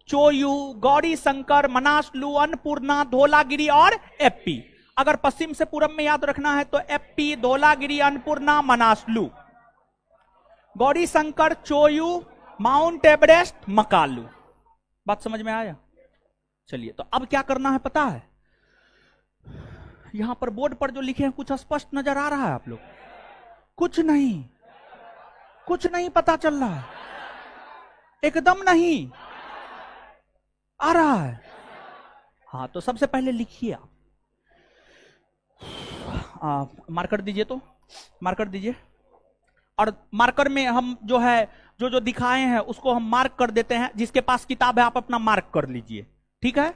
चोयू, गौरी शंकर, मनासलू, अन्नपूर्णा, धौलागिरी और एपी। अगर पश्चिम से पूरब में याद रखना है तो एपी, धौलागिरी, अन्नपूर्णा, मनासलू, गौरी शंकर, चोयू, माउंट एवरेस्ट, मकालू। बात समझ में आया? चलिए, तो अब क्या करना है पता है? यहां पर बोर्ड पर जो लिखे हैं कुछ स्पष्ट नजर आ रहा है आप लोग? कुछ नहीं, कुछ नहीं पता चल रहा है, एकदम नहीं आ रहा है। हाँ, तो सबसे पहले लिखिए आप, मार्कर दीजिए, तो मार्कर दीजिए। और मार्कर में हम जो है जो दिखाए हैं उसको हम मार्क कर देते हैं। जिसके पास किताब है आप अपना मार्क कर लीजिए, ठीक है?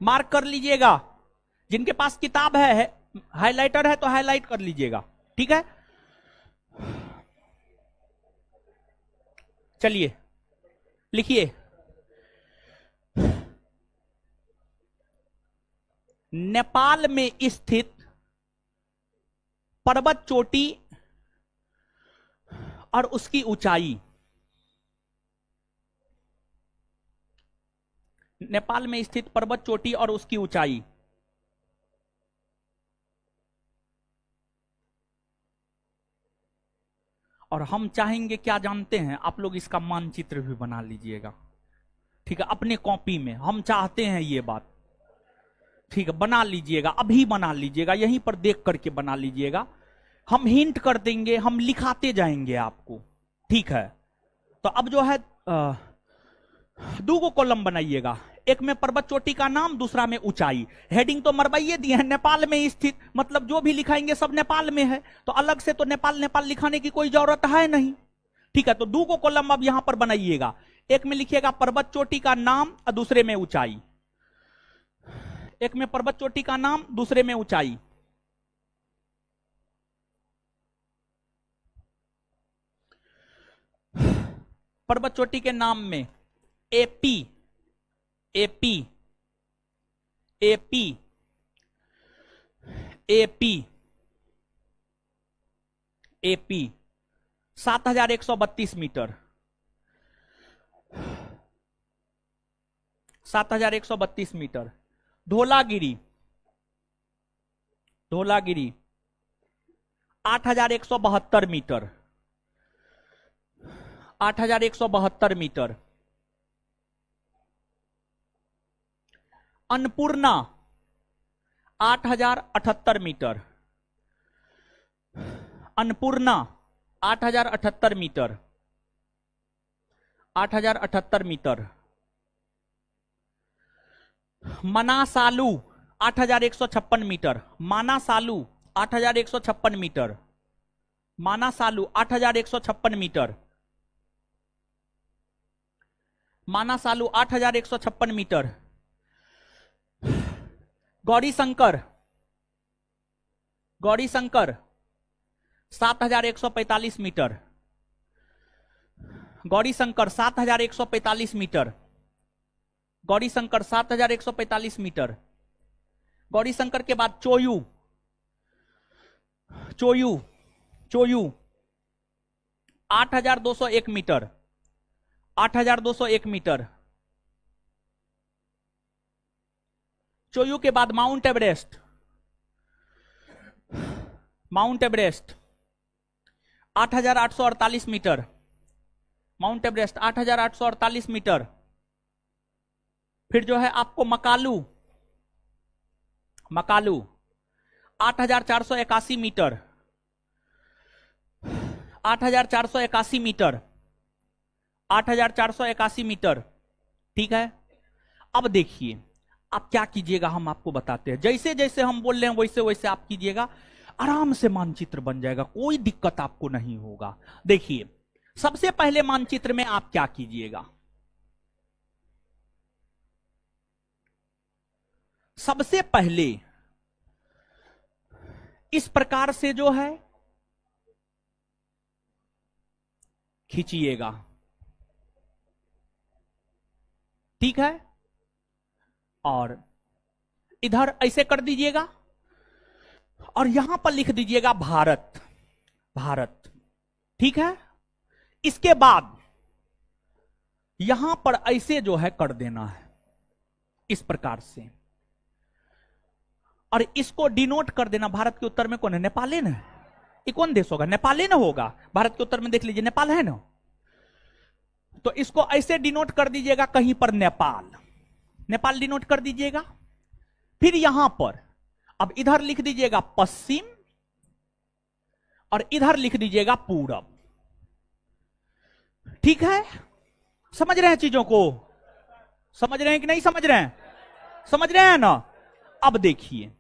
मार्क कर लीजिएगा। जिनके पास किताब है, हाइलाइटर है तो हाईलाइट कर लीजिएगा, ठीक है। चलिए लिखिए, नेपाल में स्थित पर्वत चोटी और उसकी ऊंचाई। नेपाल में स्थित पर्वत चोटी और उसकी ऊंचाई। और हम चाहेंगे क्या जानते हैं, आप लोग इसका मानचित्र भी बना लीजिएगा, ठीक है, अपने कॉपी में। हम चाहते हैं ये बात, ठीक है, बना लीजिएगा, अभी बना लीजिएगा, यहीं पर देख करके बना लीजिएगा। हम हिंट कर देंगे, हम लिखाते जाएंगे आपको, ठीक है। तो अब जो है दो को कॉलम बनाइएगा, एक में पर्वत चोटी का नाम, दूसरा में ऊंचाई। हेडिंग तो मरवाइए दिए हैं, नेपाल में स्थित, मतलब जो भी लिखाएंगे सब नेपाल में है, तो अलग से तो नेपाल नेपाल लिखाने की कोई जरूरत है नहीं, ठीक है। तो दो को कॉलम अब यहां पर बनाइएगा, एक में लिखिएगा पर्वत चोटी का नाम और दूसरे में ऊंचाई। एक में पर्वत चोटी का नाम, दूसरे में ऊंचाई। पर्वत चोटी के नाम में Api, Api, Api, Api, Api 7132 metre, 7132 metre. Dhaulagiri, Dhaulagiri 8172 metre, 8172 metre. Annapurna 8078 metre, Annapurna 8078 metre, 8078 metre. Manaslu 8156 metre, Manaslu 8156 metre, Manaslu 8156 metre, Manaslu 8156 metre. Gauri Shankar, Gauri Shankar 7145 metre, Gauri Shankar 7145 metre, Gauri Shankar 7145 metre. Gauri Shankar के बाद चोयू, चोयू, चोयू 8201 मीटर, 8201 मीटर। चोयू के बाद Mount Everest, Mount Everest 8848 metre, Mount Everest 8848 metre. फिर जो है आपको Makalu, Makalu 8481 metre, 8481 metre, 8481 metre, ठीक है। अब देखिए आप क्या कीजिएगा, हम आपको बताते हैं, जैसे जैसे हम बोल रहे हैं वैसे वैसे आप कीजिएगा, आराम से मानचित्र बन जाएगा, कोई दिक्कत आपको नहीं होगा। देखिए सबसे पहले मानचित्र में आप क्या कीजिएगा, सबसे पहले इस प्रकार से जो है खींचिएगा, ठीक है, और इधर ऐसे कर दीजिएगा और यहां पर लिख दीजिएगा भारत, भारत, ठीक है। इसके बाद यहां पर ऐसे जो है कर देना है इस प्रकार से, और इसको डिनोट कर देना। भारत के उत्तर में कौन है, नेपाल है ना, ये कौन देश होगा, नेपाल है ना होगा। भारत के उत्तर में देख लीजिए नेपाल है ना, तो इसको ऐसे डिनोट कर दीजिएगा कहीं पर नेपाल, नेपाल डिनोट कर दीजिएगा। फिर यहां पर अब इधर लिख दीजिएगा पश्चिम और इधर लिख दीजिएगा पूरब, ठीक है। समझ रहे हैं चीजों को, समझ रहे हैं कि नहीं समझ रहे हैं, समझ रहे हैं ना। अब देखिए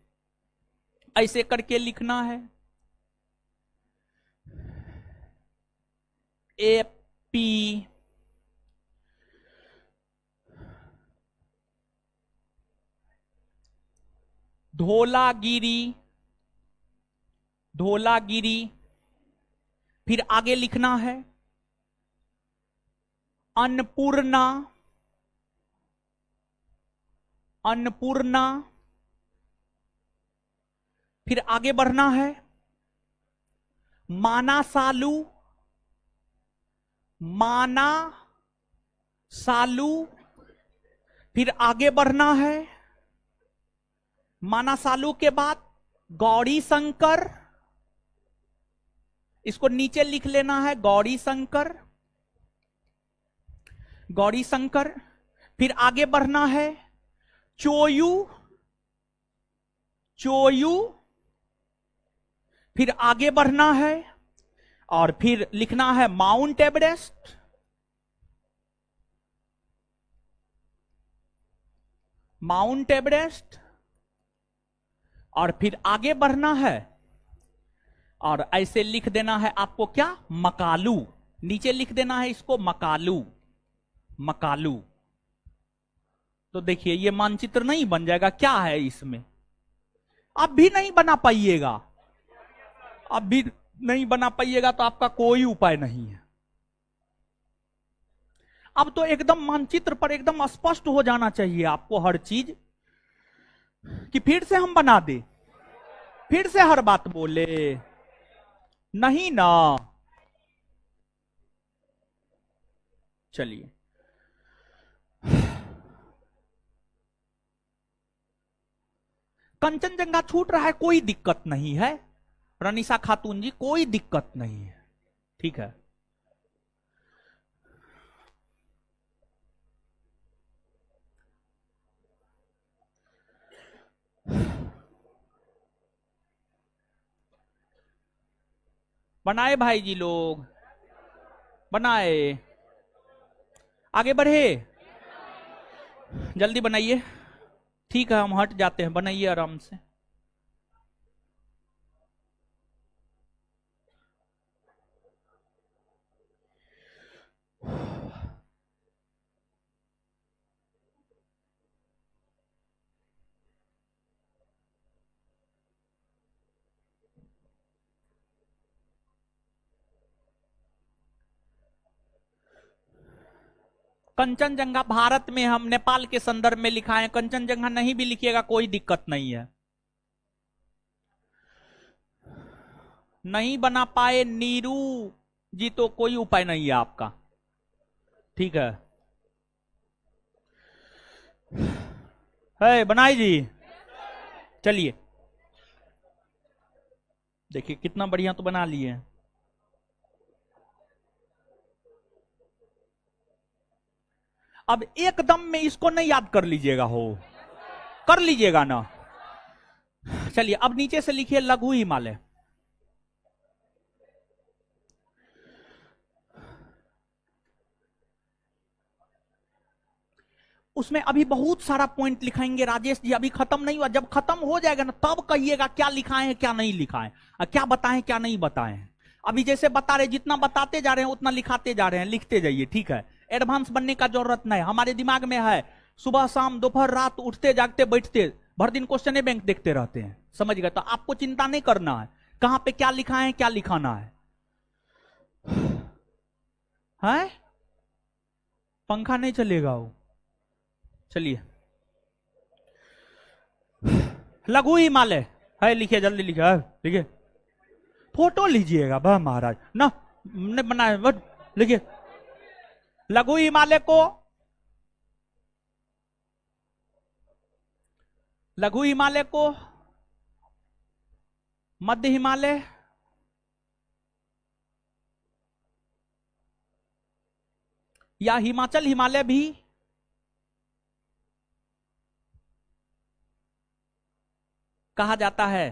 ऐसे करके लिखना है, एपी धोलागिरी, धोलागिरी। फिर आगे लिखना है अन्नपूर्णा, अन्नपूर्णा। फिर आगे बढ़ना है मानासालू, माना सालू। फिर आगे बढ़ना है मानासालू के बाद गौरी शंकर, इसको नीचे लिख लेना है गौरी शंकर, गौरी शंकर। फिर आगे बढ़ना है चोयू, चोयू। फिर आगे बढ़ना है और फिर लिखना है माउंट एवरेस्ट, माउंट एवरेस्ट। और फिर आगे बढ़ना है और ऐसे लिख देना है आपको क्या, मकालू। नीचे लिख देना है इसको मकालू, मकालू। तो देखिए ये मानचित्र नहीं बन जाएगा, क्या है इसमें? अब भी नहीं बना पाइएगा, अब भी नहीं बना पाइएगा तो आपका कोई उपाय नहीं है। अब तो एकदम मानचित्र पर एकदम स्पष्ट हो जाना चाहिए आपको हर चीज, कि फिर से हम बना दे, फिर से हर बात बोले, नहीं ना। चलिए कंचनजंगा छूट रहा है, कोई दिक्कत नहीं है रनीसा खातून जी, कोई दिक्कत नहीं है, ठीक है। बनाए भाई जी लोग, बनाए, आगे बढ़े, जल्दी बनाइए। ठीक है हम हट जाते हैं, बनाइए आराम से। कंचनजंगा भारत में, हम नेपाल के संदर्भ में लिखा है, कंचनजंगा नहीं भी लिखिएगा कोई दिक्कत नहीं है। नहीं बना पाए नीरू जी तो कोई उपाय नहीं है आपका, ठीक है बनाई जी। चलिए देखिए कितना बढ़िया तो बना लिए। अब एकदम में इसको नहीं याद कर लीजिएगा, हो कर लीजिएगा ना। चलिए अब नीचे से लिखिए लघु हिमालय। उसमें अभी बहुत सारा पॉइंट लिखाएंगे राजेश जी, अभी खत्म नहीं हुआ, जब खत्म हो जाएगा ना तब कहिएगा क्या लिखा है क्या नहीं लिखा है, क्या बताएं क्या नहीं बताएं। अभी जैसे बता रहे, जितना बताते जा रहे हैं उतना लिखाते जा रहे हैं, लिखते जाइए, ठीक है। एडवांस बनने का जरूरत नहीं, हमारे दिमाग में है सुबह शाम दोपहर रात उठते जागते बैठते भर दिन क्वेश्चन बैंक देखते रहते हैं, समझ गए? तो आपको चिंता नहीं करना है कहां पे क्या लिखा है क्या लिखाना है। पंखा नहीं चलेगा वो। चलिए लघु हिमालय है, लिखिए जल्दी लिखिए, लिखिए फोटो लीजिएगा बा महाराज ना, ने बनाए बट लिखिए लघु हिमालय को, लघु हिमालय को मध्य हिमालय, या हिमाचल हिमालय भी कहा जाता है।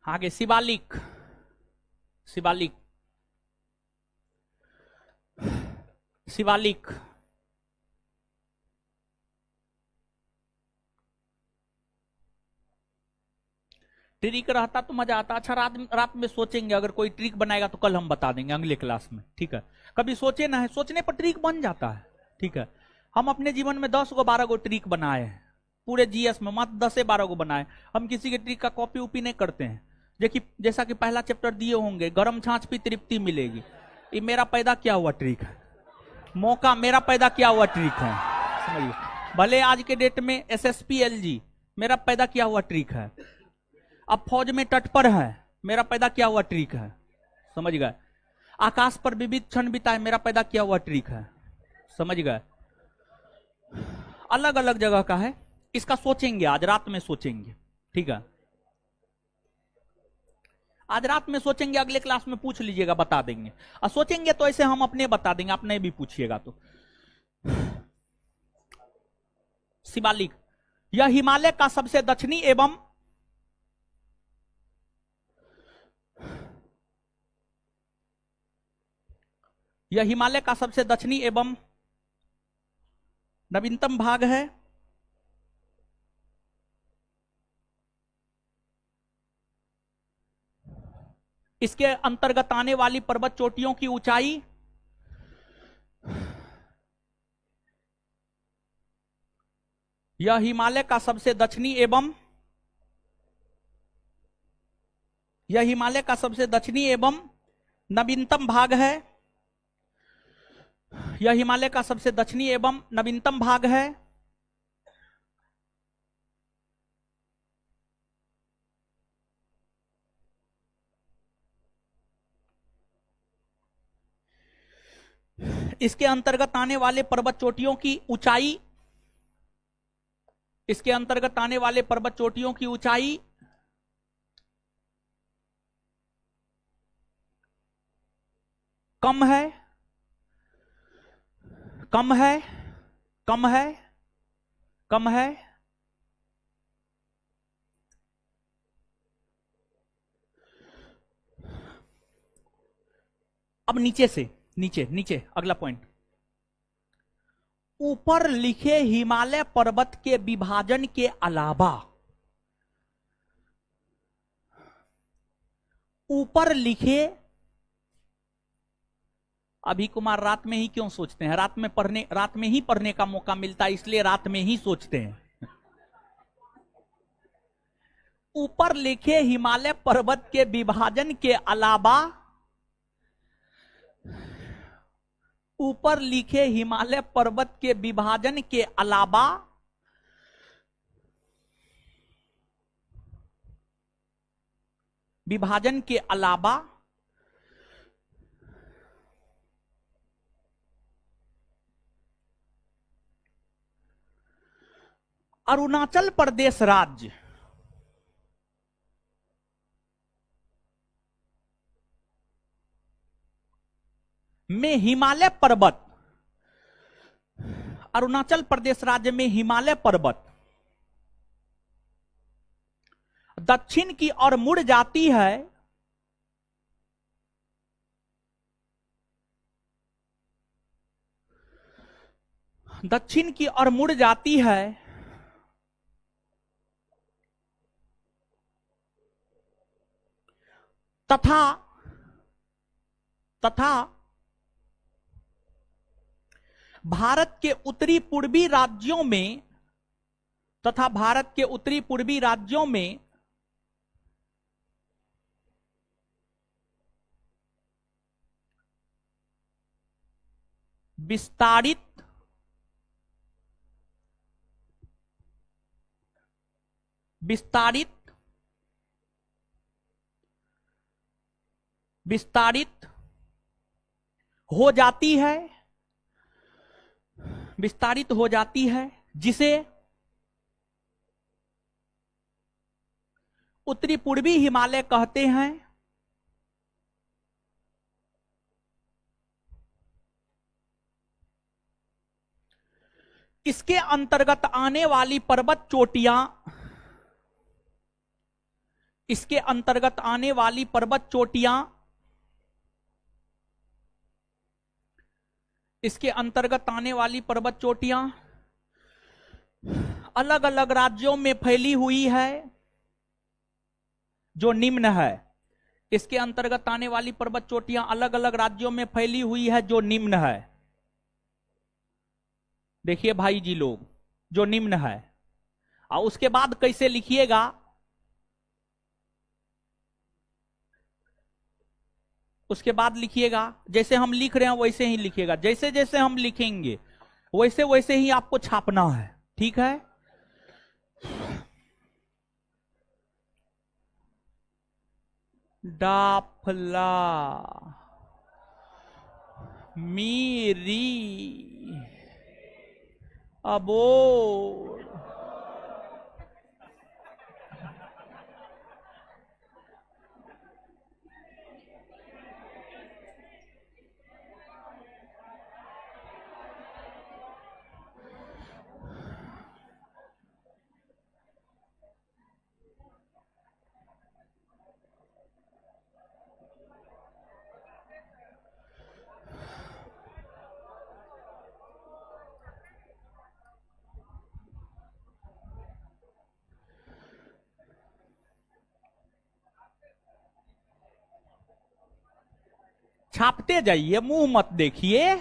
आगे शिवालिक, शिवालिक, शिवालिक, ट्रिक रहता तो मजा आता। अच्छा, रात रात में सोचेंगे, अगर कोई ट्रिक बनाएगा तो कल हम बता देंगे अगले क्लास में, ठीक है। कभी सोचे ना है, सोचने पर ट्रिक बन जाता है, ठीक है। हम अपने जीवन में 10 गो 12 गो ट्रिक बनाए हैं, पूरे जीएस में मात्र 10 से 12 गो बनाए। हम किसी के ट्रिक का कॉपी उपी नहीं करते हैं। देखिए, जैसा कि पहला चैप्टर दिए होंगे, गरम छाछ पी तृप्ति मिलेगी, ये मेरा पैदा किया हुआ ट्रिक है। मौका मेरा पैदा किया हुआ ट्रिक है, समझिए। भले आज के डेट में SSPLG मेरा पैदा किया हुआ ट्रिक है। अब फौज में तत्पर है, मेरा पैदा किया हुआ ट्रिक है, समझ गए। आकाश पर विविध क्षण बिताए, मेरा पैदा किया हुआ ट्रिक है, समझ गए। अलग अलग जगह का है। इसका सोचेंगे, आज रात में सोचेंगे, ठीक है। आज रात में सोचेंगे, अगले क्लास में पूछ लीजिएगा, बता देंगे। और सोचेंगे तो ऐसे हम अपने बता देंगे, आप नहीं भी पूछिएगा तो। शिवालिक, यह हिमालय का सबसे दक्षिणी एवं नवीनतम भाग है। इसके अंतर्गत आने वाली पर्वत चोटियों की ऊंचाई यह हिमालय का सबसे दक्षिणी एवं नवीनतम भाग है। यह हिमालय का सबसे दक्षिणी एवं नवीनतम भाग है। इसके अंतर्गत आने वाले पर्वत चोटियों की ऊंचाई कम है। अब नीचे अगला पॉइंट, ऊपर लिखे हिमालय पर्वत के विभाजन के अलावा, ऊपर लिखे, अभी कुमार रात में ही क्यों सोचते हैं? रात में ही पढ़ने का मौका मिलता है, इसलिए रात में ही सोचते हैं। ऊपर लिखे हिमालय पर्वत के विभाजन के अलावा, ऊपर लिखे हिमालय पर्वत के विभाजन के अलावा अरुणाचल प्रदेश राज्य में हिमालय पर्वत, अरुणाचल प्रदेश राज्य में हिमालय पर्वत दक्षिण की ओर मुड़ जाती है। दक्षिण की ओर मुड़ जाती है तथा भारत के उत्तरी पूर्वी राज्यों में विस्तारित हो जाती है, जिसे उत्तरी पूर्वी हिमालय कहते हैं। इसके अंतर्गत आने वाली पर्वत चोटियां अलग अलग राज्यों में फैली हुई है। जो निम्न है। इसके अंतर्गत आने वाली पर्वत चोटियां अलग अलग राज्यों में फैली हुई है, जो निम्न है। देखिए भाई जी लोग, जो निम्न है। और उसके बाद कैसे लिखिएगा, उसके बाद लिखिएगा जैसे हम लिख रहे हैं वैसे ही लिखिएगा। जैसे जैसे हम लिखेंगे वैसे वैसे ही आपको छापना है, ठीक है। डाफला मीरी अबोर छापते जाइए, मुंह मत देखिए,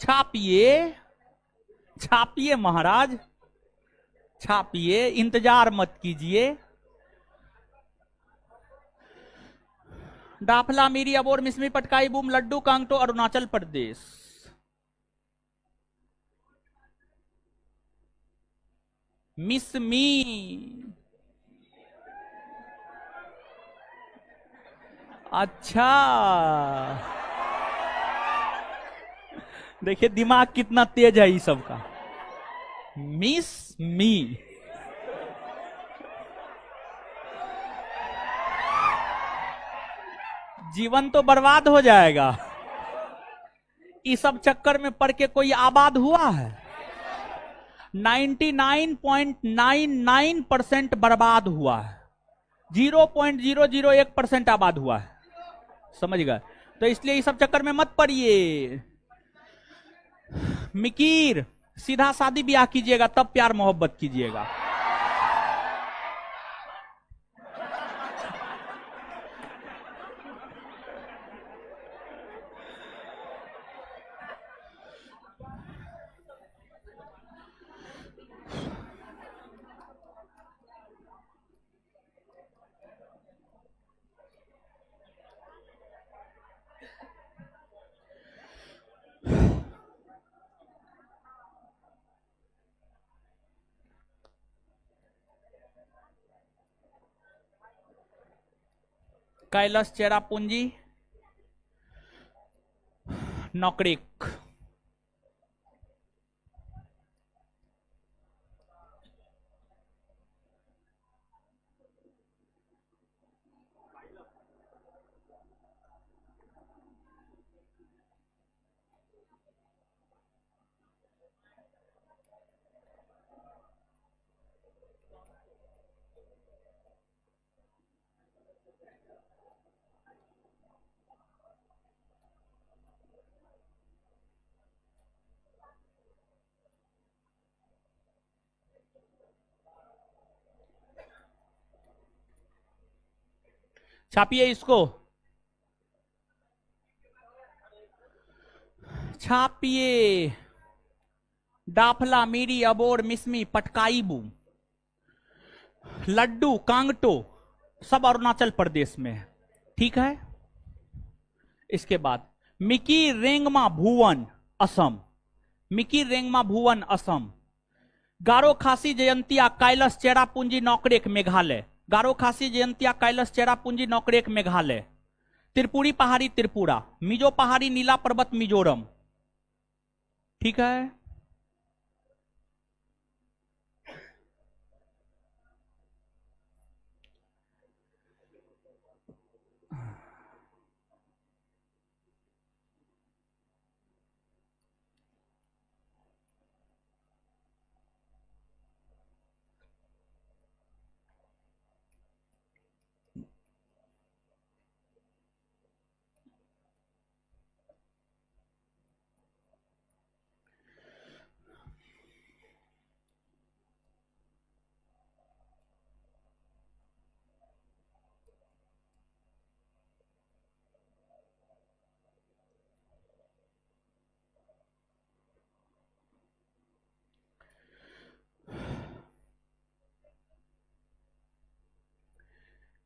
छापिए छापिए महाराज, छापिए, इंतजार मत कीजिए। डाफला मीरी अबोर मिसमी पटकाई बूम लड्डू कांगटो अरुणाचल प्रदेश। मिसमी अच्छा, देखिए दिमाग कितना तेज है इस सबका। मिस मी, जीवन तो बर्बाद हो जाएगा। इस सब चक्कर में पड़ के कोई आबाद हुआ है? 99.99% बर्बाद हुआ है, 0.001% आबाद हुआ है, समझ गए। तो इसलिए इस सब चक्कर में मत पड़िए। मिकीर, सीधा शादी ब्याह कीजिएगा, तब प्यार मोहब्बत कीजिएगा। कैलाश चेरापूंजी नौकरेक। छापिए इसको, छापिए। डाफला मीरी अबोर मिसमी पटकाईबू लड्डू कांगटो सब अरुणाचल प्रदेश में है, ठीक है। इसके बाद मिकी रेंगमा भुवन असम, मिकी रेंगमा भुवन असम। गारो खासी जयंतिया कैलाश चेरापूंजी नौकरेक मेघालय, गारो खासी जयंतिया कैलाश चेरापूंजी नौकरेक मेघालय। त्रिपुरी पहाड़ी त्रिपुरा, मिजो पहाड़ी नीला पर्वत मिजोरम, ठीक है।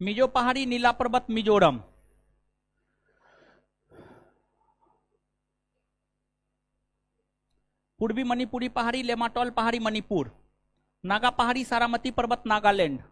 मिजो पहाड़ी, नीला पर्वत मिजोरम, पूर्वी मणिपुरी पहाड़ी लेमाटोल पहाड़ी मणिपुर, नागा पहाड़ी सारामती पर्वत नागालैंड,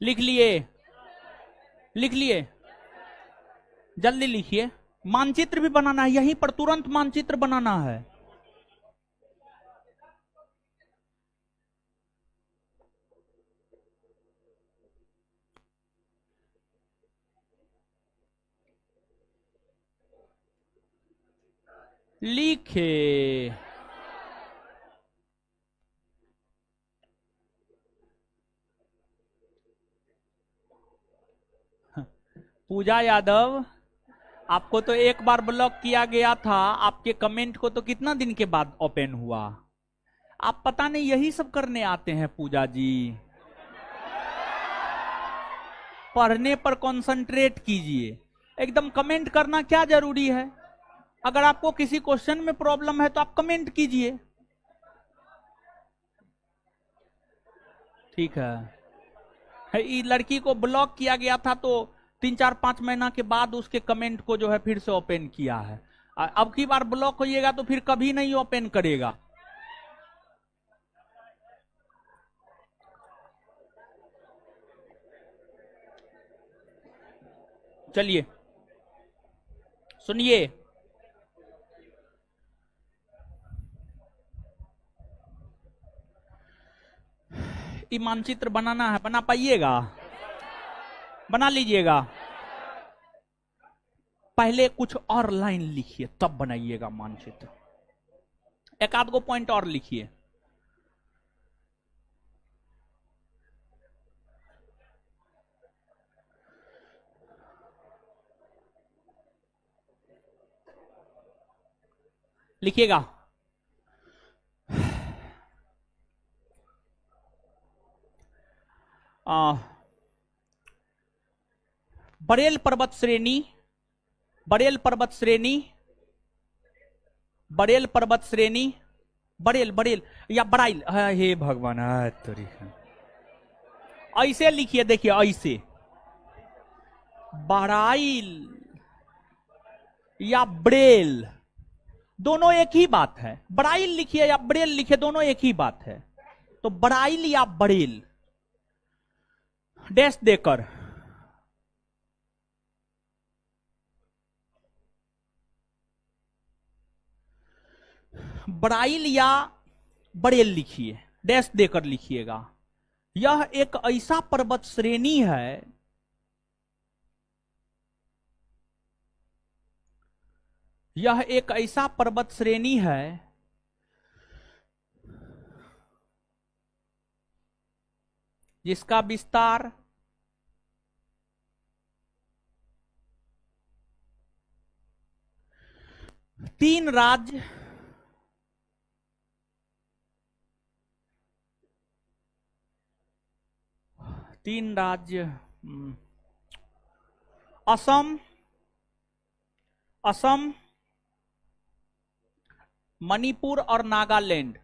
लिख लिए? लिख लिए? जल्दी लिखिए। मानचित्र भी बनाना है, यहीं पर तुरंत मानचित्र बनाना है। लिखे। पूजा यादव, आपको तो एक बार ब्लॉक किया गया था, आपके कमेंट को तो कितना दिन के बाद ओपन हुआ? आप पता नहीं यही सब करने आते हैं पूजा जी। पढ़ने पर कंसंट्रेट कीजिए, एकदम कमेंट करना क्या जरूरी है? अगर आपको किसी क्वेश्चन में प्रॉब्लम है तो आप कमेंट कीजिए, ठीक है। ये लड़की को ब्लॉक किया गया था तो 3-4-5 महीना के बाद उसके कमेंट को जो है फिर से ओपन किया है। अब की बार ब्लॉक होइएगा तो फिर कभी नहीं ओपन करेगा। चलिए सुनिए, ये मानचित्र बनाना है, बना पाइएगा? बना लीजिएगा। पहले कुछ और लाइन लिखिए तब बनाइएगा मानचित्र, एक आध गो पॉइंट और लिखिए। लिखिएगा। बरेल पर्वत श्रेणी, बरेल पर्वत श्रेणी, बरेल पर्वत श्रेणी, बरेल बरेल या बराइल, हे भगवान ऐसे लिखिए, देखिए ऐसे, बराइल या ब्रेल, दोनों एक ही बात है। बराइल लिखिए या ब्रेल लिखिए, दोनों एक ही बात है। तो बराइल या बरेल डैश देकर बराइल या बरेल लिखिए, डैश देकर लिखिएगा। यह एक ऐसा पर्वत श्रेणी है, यह एक ऐसा पर्वत श्रेणी है जिसका विस्तार 3 राज्य, असम, असम, मणिपुर और नागालैंड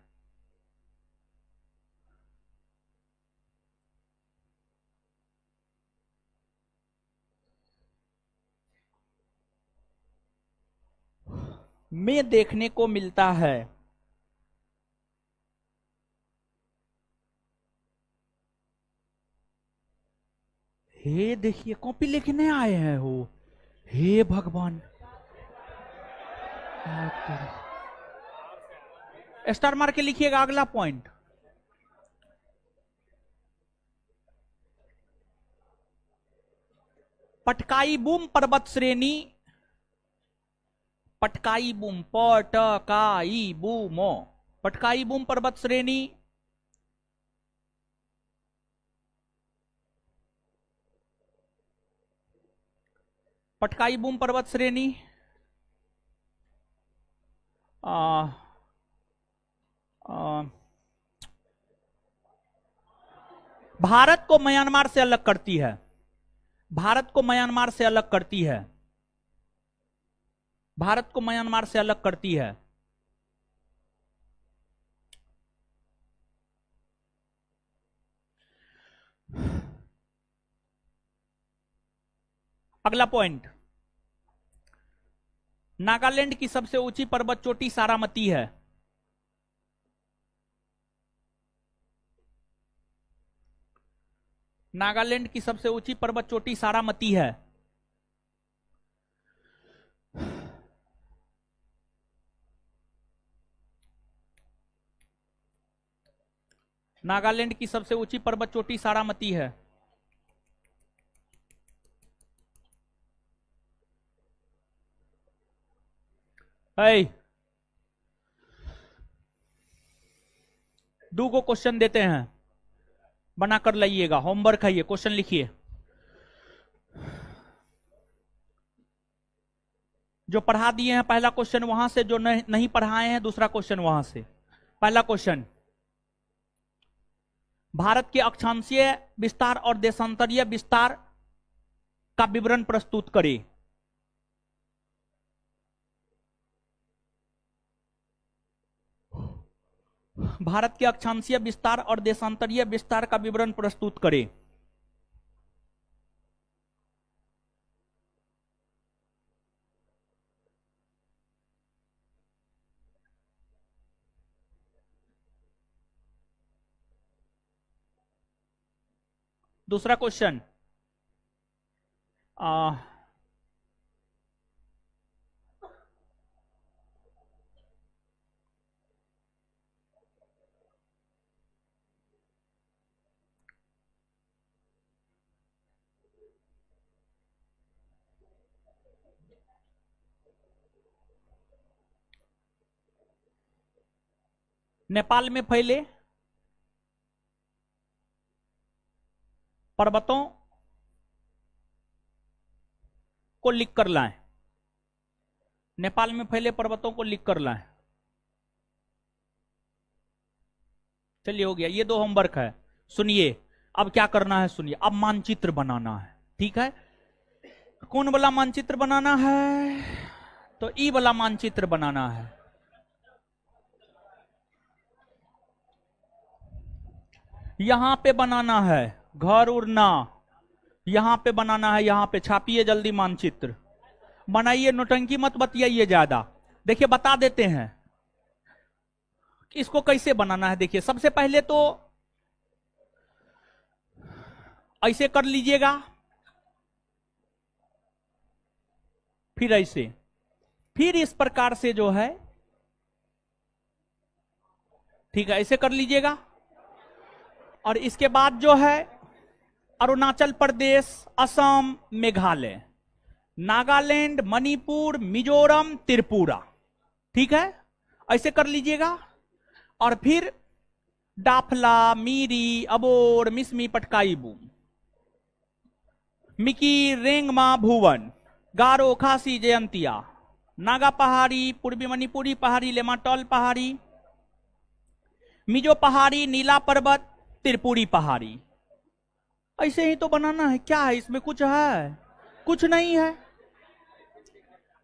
में देखने को मिलता है। हे देखिए, कॉपी लिखने आए हैं हो, हे भगवान। स्टार मार के लिखिएगा अगला पॉइंट। पटकाई बूम पर्वत श्रेणी, पटकाई बूम, पटकाई बूमो, पटकाई बूम पर्वत श्रेणी पटकाई बूम पर्वत श्रेणी, आ, आ, भारत को म्यांमार से अलग करती है, भारत को म्यांमार से अलग करती है, भारत को म्यांमार से अलग करती है। अगला पॉइंट, नागालैंड की सबसे ऊंची पर्वत चोटी सारामती है। नागालैंड की सबसे ऊंची पर्वत चोटी सारामती है। नागालैंड की सबसे ऊंची पर्वत चोटी सारामती है। दो को क्वेश्चन देते हैं, बनाकर लाइएगा, होमवर्क है ये, क्वेश्चन लिखिए। जो पढ़ा दिए हैं पहला क्वेश्चन वहां से, जो नहीं पढ़ाए हैं दूसरा क्वेश्चन वहां से। पहला क्वेश्चन, भारत के अक्षांशीय विस्तार और देशांतरीय विस्तार का विवरण प्रस्तुत करें। भारत के अक्षांशीय विस्तार और देशांतरीय विस्तार का विवरण प्रस्तुत करें। दूसरा क्वेश्चन, नेपाल में फैले पर्वतों को लिख कर लाएं। नेपाल में फैले पर्वतों को लिख कर लाएं। चलिए हो गया, ये दो होमवर्क है। सुनिए अब क्या करना है, सुनिए अब मानचित्र बनाना है, ठीक है। कौन वाला मानचित्र बनाना है? तो ई वाला मानचित्र बनाना है। यहां पे बनाना है, घर उड़ना यहां पे बनाना है, यहां पे छापिए जल्दी मानचित्र बनाइए, नोटंकी मत बतियाइए ज्यादा। देखिए बता देते हैं कि इसको कैसे बनाना है। देखिए सबसे पहले तो ऐसे कर लीजिएगा, फिर ऐसे, फिर इस प्रकार से जो है, ठीक है, ऐसे कर लीजिएगा। और इसके बाद जो है अरुणाचल प्रदेश, असम, मेघालय, नागालैंड, मणिपुर, मिजोरम, त्रिपुरा, ठीक है, ऐसे कर लीजिएगा। और फिर डाफला, मीरी, अबोर, मिसमी, पटकाई बूम, मिकी, रेंगमा, भुवन, गारो, खासी, जयंतिया, नागा पहाड़ी, पूर्वी मणिपुरी पहाड़ी, लेमाटोल पहाड़ी, मिजो पहाड़ी, नीला पर्वत, त्रिपुरी पहाड़ी। ऐसे ही तो बनाना है, क्या है इसमें, कुछ है? कुछ नहीं है।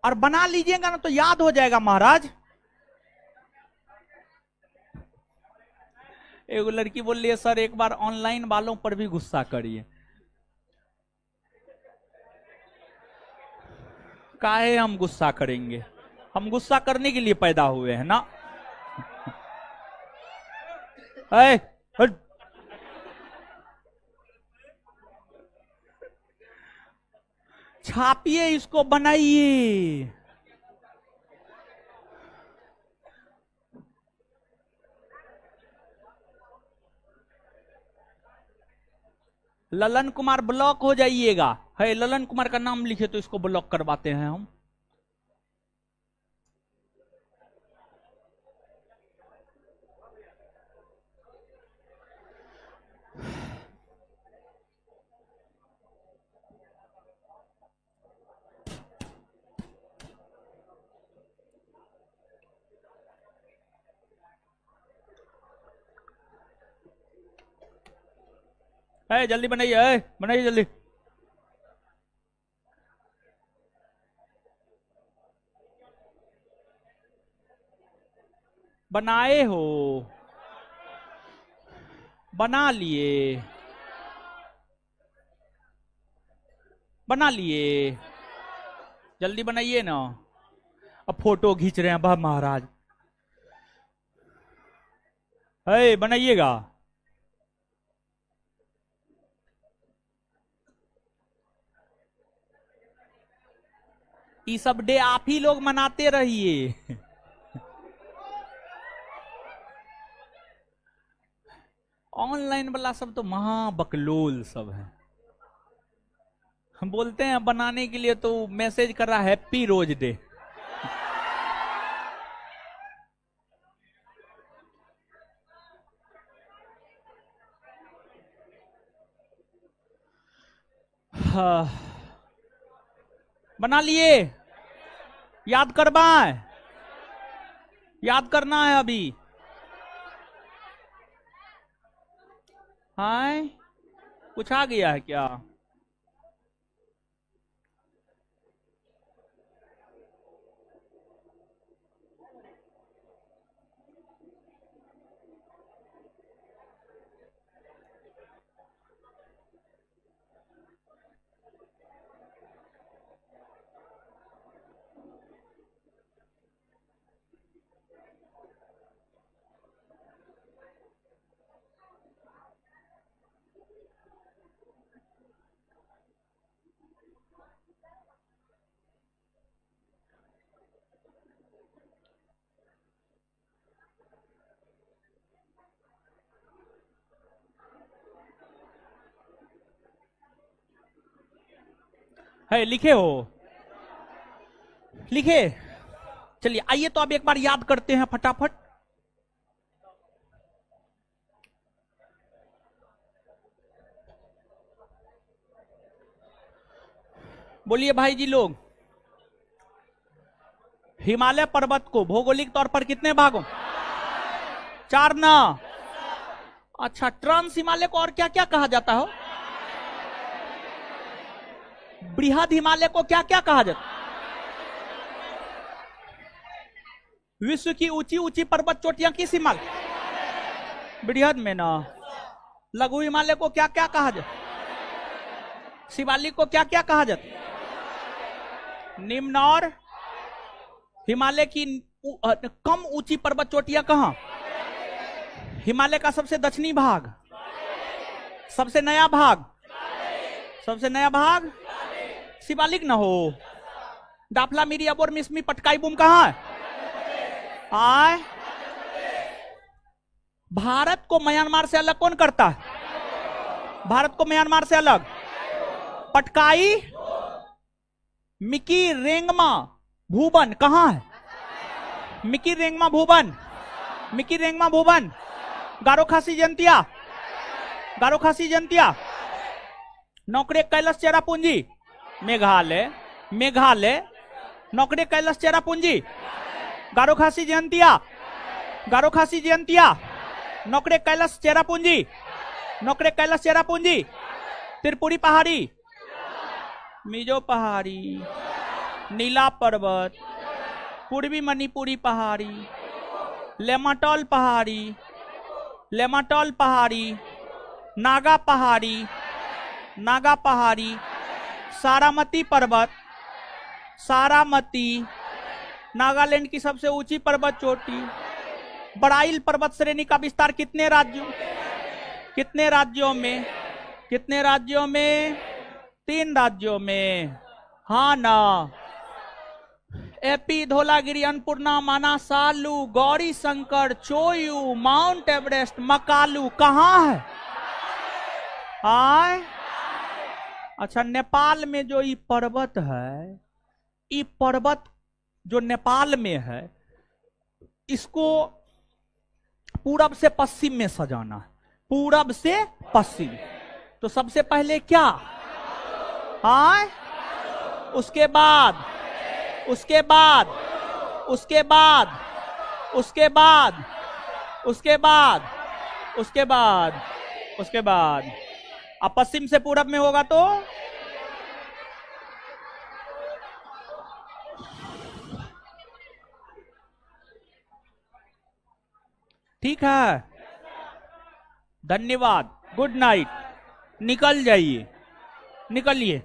और बना लीजिएगा ना तो याद हो जाएगा महाराज। एक लड़की बोल रही है सर एक बार ऑनलाइन वालों पर भी गुस्सा करिए। काहे हम गुस्सा करेंगे, हम गुस्सा करने के लिए पैदा हुए हैं ना। छापिए इसको, बनाइए। ललन कुमार ब्लॉक हो जाइएगा। है ललन कुमार का नाम लिखे तो इसको ब्लॉक करवाते हैं हम। जल्दी बनाइए, बनाइए जल्दी। बनाए हो, बना लिए, बना लिए, जल्दी बनाइए ना। अब फोटो खींच रहे हैं बा महाराज। बनाइएगा। ये सब डे आप ही लोग मनाते रहिए। ऑनलाइन वाला सब तो महाबकलोल सब है। हम बोलते हैं बनाने के लिए तो मैसेज कर रहा हैप्पी रोज डे। हाँ। बना लिए, याद करवाए, याद करना है अभी। हाय, कुछ आ गया है क्या? है लिखे हो, लिखे। चलिए आइए तो अब एक बार याद करते हैं फटाफट। बोलिए भाई जी लोग, हिमालय पर्वत को भौगोलिक तौर पर कितने भागों? 4 ना। अच्छा, ट्रांस हिमालय को और क्या क्या कहा जाता हो? बृहद हिमालय को क्या क्या कहा जाता? विश्व की ऊंची ऊंची पर्वत चोटियां किस हिमालय? बृहद में ना। लघु हिमालय को क्या क्या कहा जाता? शिवालिक को क्या क्या कहा जाता? निम्न। और हिमालय की कम ऊंची पर्वत चोटियां कहां? हिमालय का सबसे दक्षिणी भाग, सबसे नया भाग, सबसे नया भाग शिवालिक न हो। दाफला मिरी अबोर मिसमी पटकाई बुम कहां है? आए, भारत को म्यांमार से अलग कौन करता है? भारत को म्यांमार से अलग पटकाई मिकी रेंगमा भूबन कहां है? मिकी रेंगमा भूबन, मिकी रेंगमा भूबन। गारो खासी जंतिया, गारो खासी जंतिया। नौकरे कैलाश चेरापूंजी मेघालय, मेघालय। नौकरे कैलाश चेरापूंजी गारो खासी जयंतिया, गारो खासी जयंतिया। नौकरे कैलाश चेरापूंजी, नौकरे कैलाश चेरापूंजी। त्रिपुरी पहाड़ी, मिजो पहाड़ी, नीला पर्वत, पूर्वी मणिपुरी पहाड़ी, लेमाटोल पहाड़ी, लेमाटोल पहाड़ी, नागा पहाड़ी, नागा पहाड़ी। सारामती पर्वत, सारामती। नागालैंड की सबसे ऊंची पर्वत चोटी। बड़ाइल पर्वत श्रेणी का विस्तार कितने राज्यों, कितने राज्यों में? कितने राज्यों में? 3 राज्यों में। हाँ ना। एपी, धौलागिरी, अन्नपूर्णा, माना, सालू, गौरी शंकर, चोयू, माउंट एवरेस्ट, मकालू कहां है? आए। अच्छा, नेपाल में जो ये पर्वत है, ये पर्वत जो नेपाल में है, इसको पूरब से पश्चिम में सजाना है, पूरब से पश्चिम। तो सबसे पहले क्या? हाँ, उसके बाद, उसके बाद, उसके बाद, उसके बाद, उसके बाद, उसके बाद, उसके बाद अब पश्चिम से पूरब में होगा तो ठीक है। धन्यवाद, गुड नाइट, निकल जाइए, निकलिए।